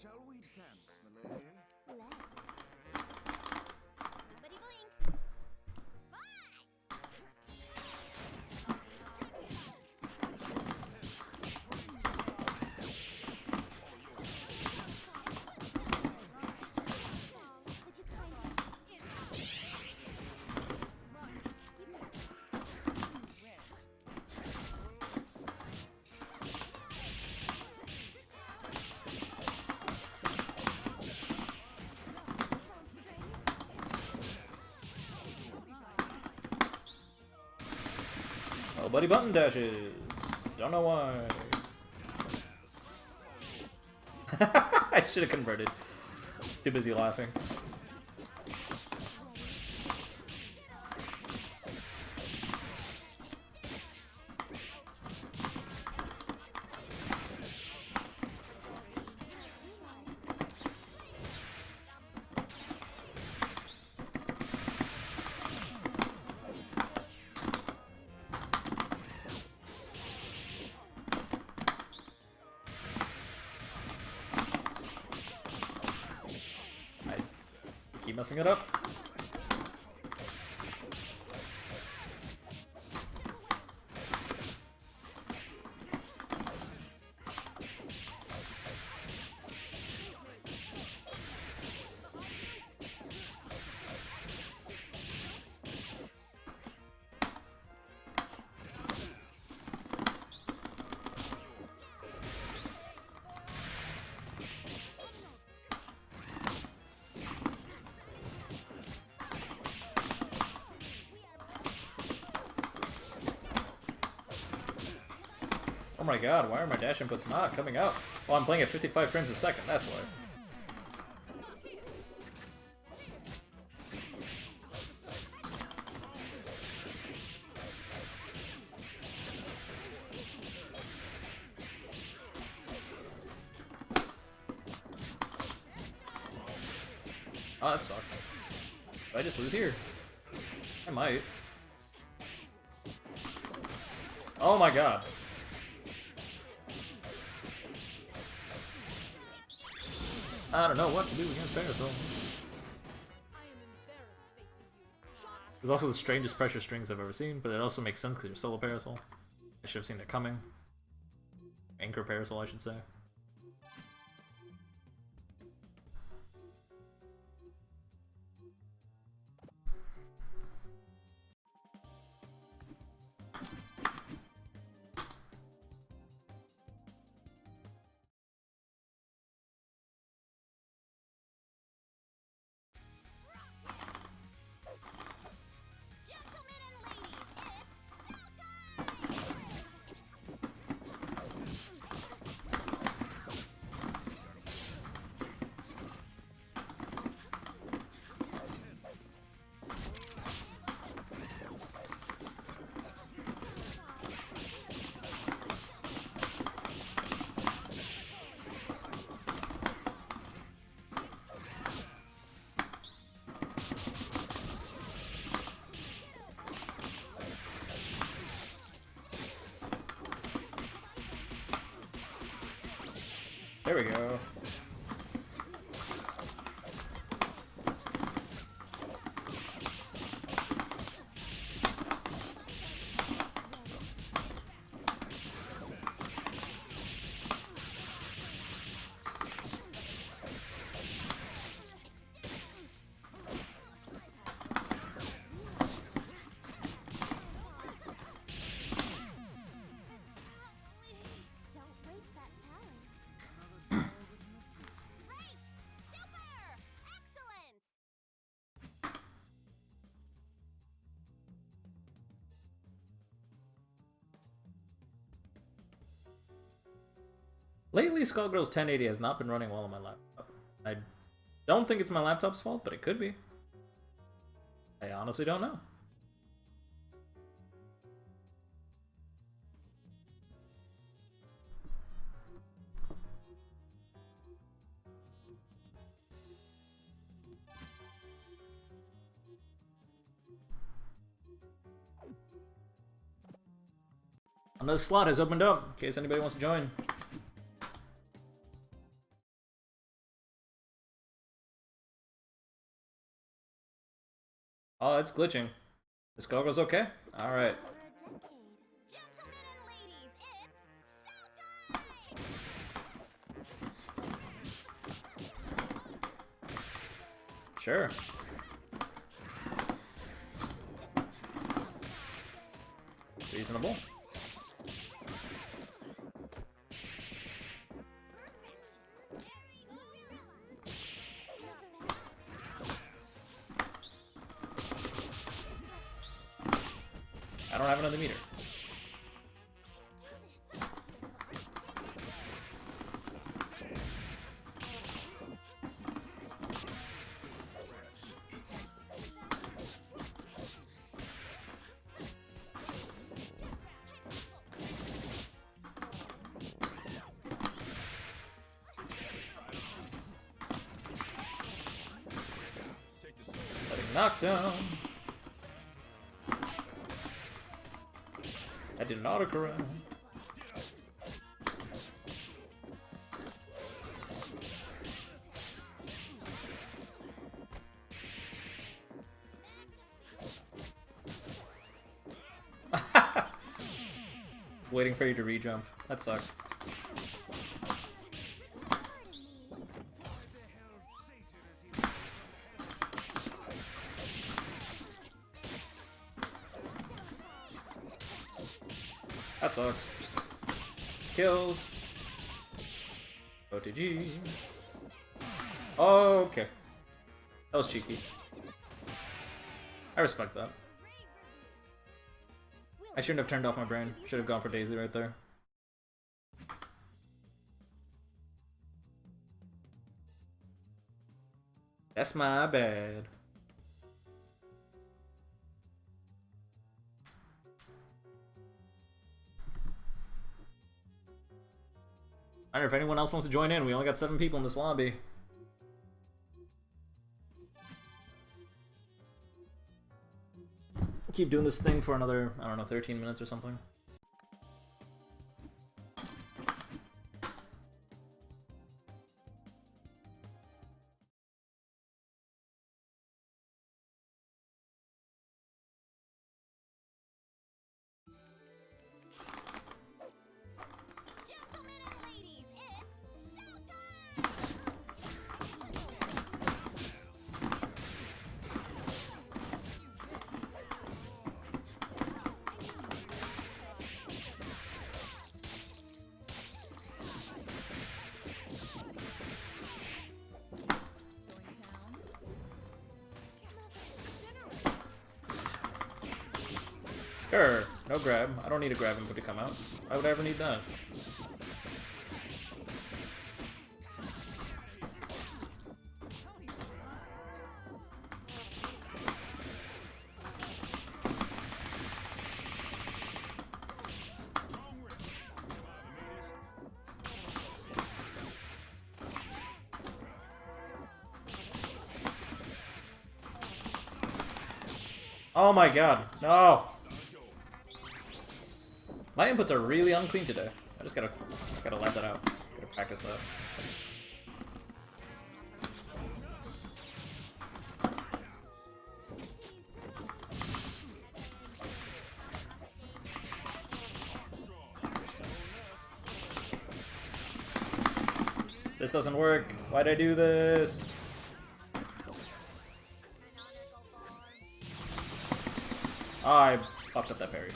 Shall we dance, my lady? Let's. Everybody blink. Fight! Would you kindly? Nobody button dashes. Don't know why. I should have converted. Too busy laughing. Keep messing it up. Oh my god, why are my dash inputs not coming out? Oh, I'm playing at 55 frames a second, that's why. Oh, that sucks. Did I just lose here? I might. Oh my god. I don't know what to do against Parasol. There's also the strangest pressure strings I've ever seen, but it also makes sense because you're solo Parasol. I should have seen that coming. Anchor Parasol, I should say. Gentlemen and ladies, it's There we go. Lately, Skullgirls 1080 has not been running well on my laptop. I don't think it's my laptop's fault, but it could be. I honestly don't know. Another slot has opened up, in case anybody wants to join. Oh, it's glitching. The Skullgirls okay? Alright. Gentlemen and ladies, it's showtime! Sure. Reasonable. I don't have another meter. Letting knockdown. I did an autocorrect. Waiting for you to re-jump. That sucks. That sucks. It's kills. OTG. Oh, okay. That was cheeky. I respect that. I shouldn't have turned off my brain. Should have gone for Daisy right there. That's my bad. I don't know if anyone else wants to join in. We only got 7 people in this lobby. Keep doing this thing for another, I don't know, 13 minutes or something. Gentlemen and ladies, Sure, no grab. I don't need a grab input to come out. Why would I ever need that? Oh my god, no! My inputs are really unclean today. I just gotta let that out. Gotta practice that. This doesn't work. Why'd I do this? Oh, I fucked up that parry.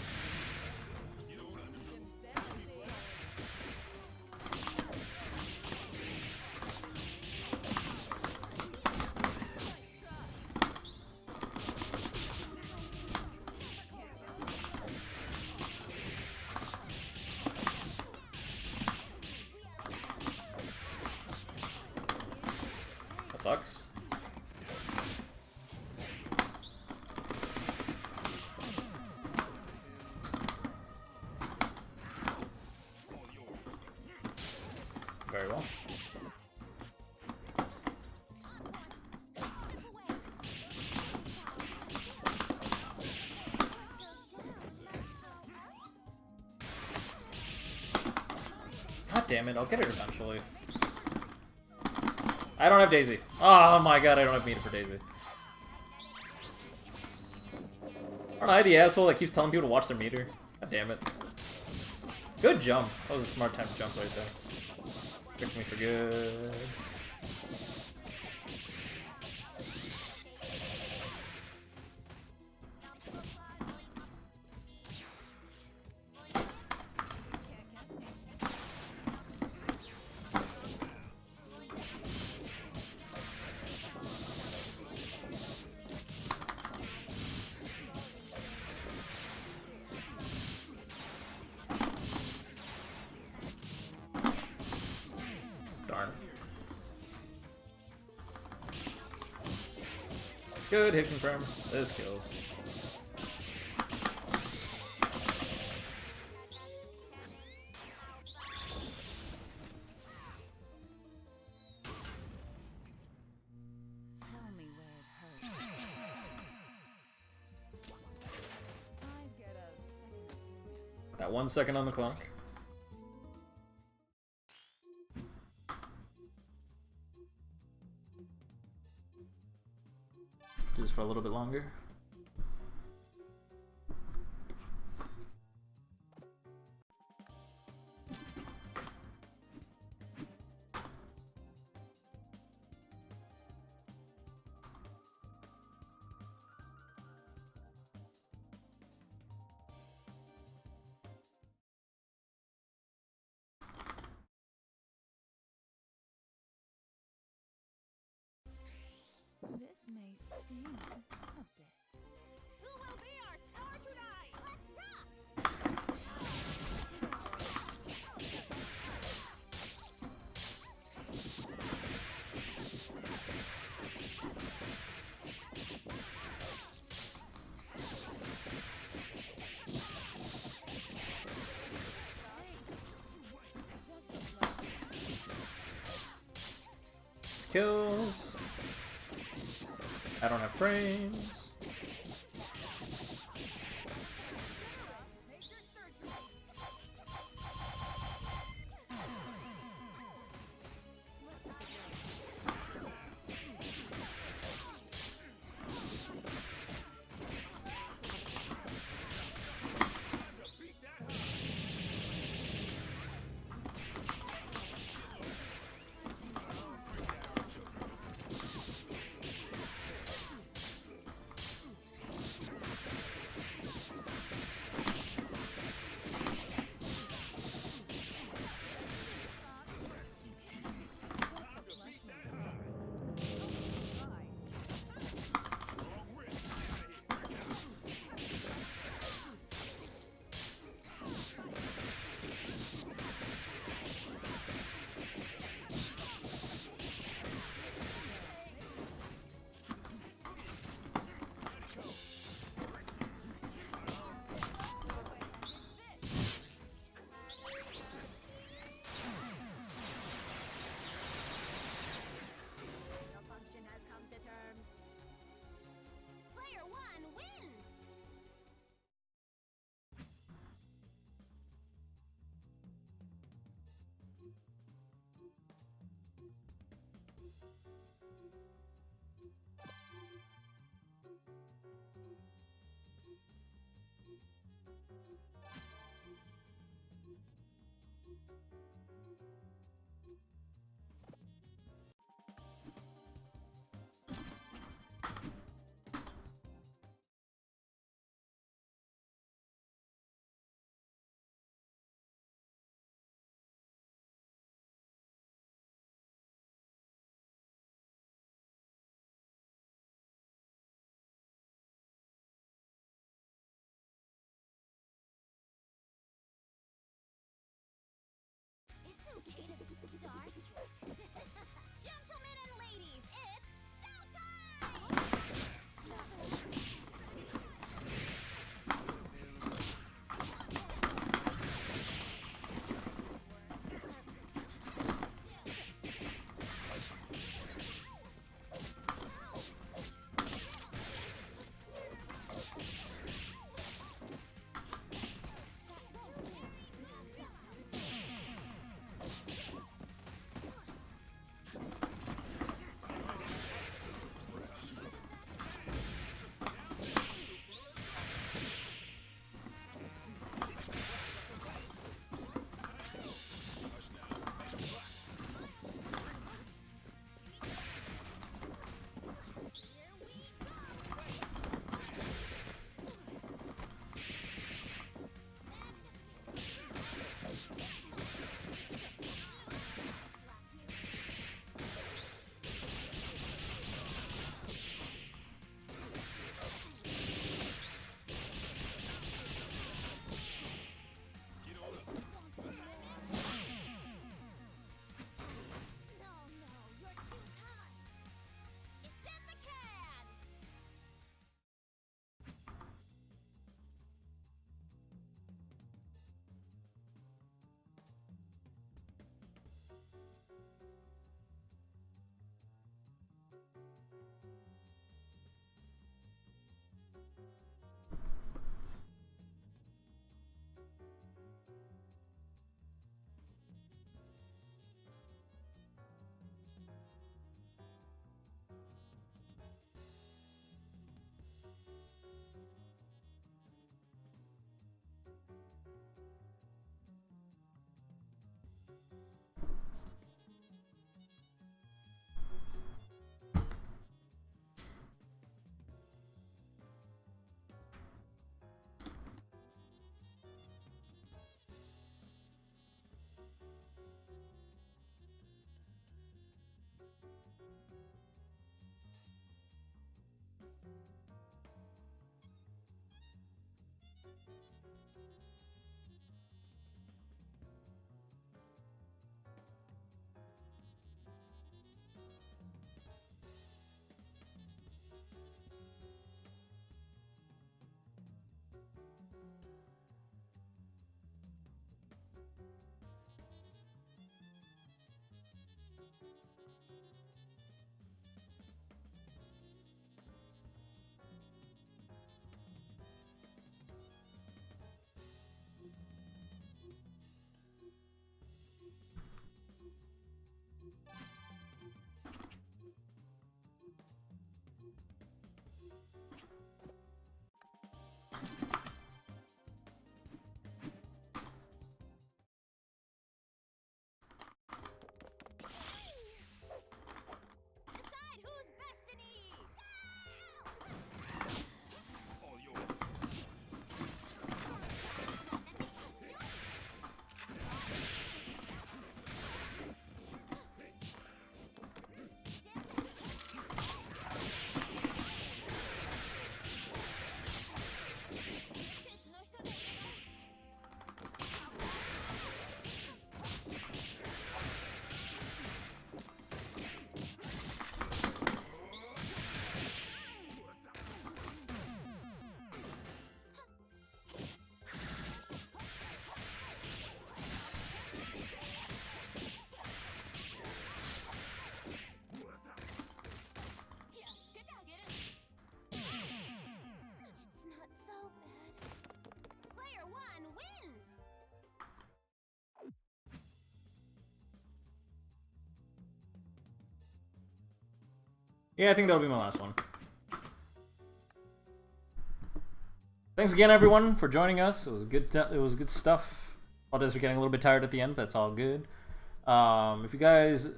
sucks. Very well. God damn it, I'll get it eventually. I don't have Daisy. Oh my god, I don't have meter for Daisy. Aren't I the asshole that keeps telling people to watch their meter? God damn it. Good jump. That was a smart time to jump right there. Tricked me for good. Darn. Good hit confirm. This kills. Tell me where it hurts. I get a second. That 1 second on the clock. Do this for a little bit longer. This may sting a bit. Who will be our star tonight? Let's rock! Kills. I don't have frames. It's okay to Decide whose destiny! All yours. It's not so bad. Player one wins! Yeah, I think that'll be my last one. Thanks again, everyone, for joining us. It was good. It was good stuff. Apologize for getting a little bit tired at the end, but it's all good. If you guys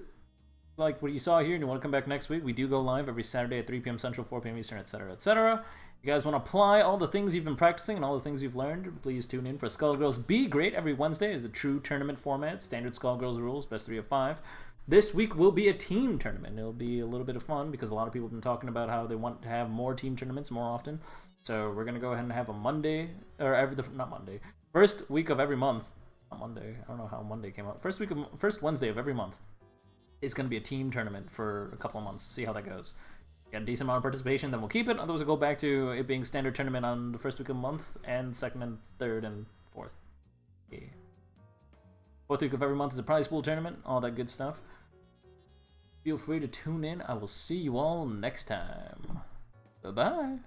like what you saw here and you want to come back next week, we do go live every Saturday at 3 p.m. Central, 4 p.m. Eastern, etc., etc. If you guys want to apply all the things you've been practicing and all the things you've learned, please tune in for Skullgirls Be Great every Wednesday. Is a true tournament format, standard Skullgirls rules, best 3 of 5. This week will be a team tournament. It'll be a little bit of fun because a lot of people have been talking about how they want to have more team tournaments more often. So we're gonna go ahead and have a Monday, or not Monday, first week of every month. Not Monday. I don't know how Monday came out. First Wednesday of every month is gonna be a team tournament for a couple of months. See how that goes. Get a decent amount of participation, then we'll keep it. Otherwise, we'll go back to it being standard tournament on the first week of the month and second and third and fourth. Yeah. Fourth week of every month is a prize pool tournament. All that good stuff. Feel free to tune in. I will see you all next time. Bye-bye.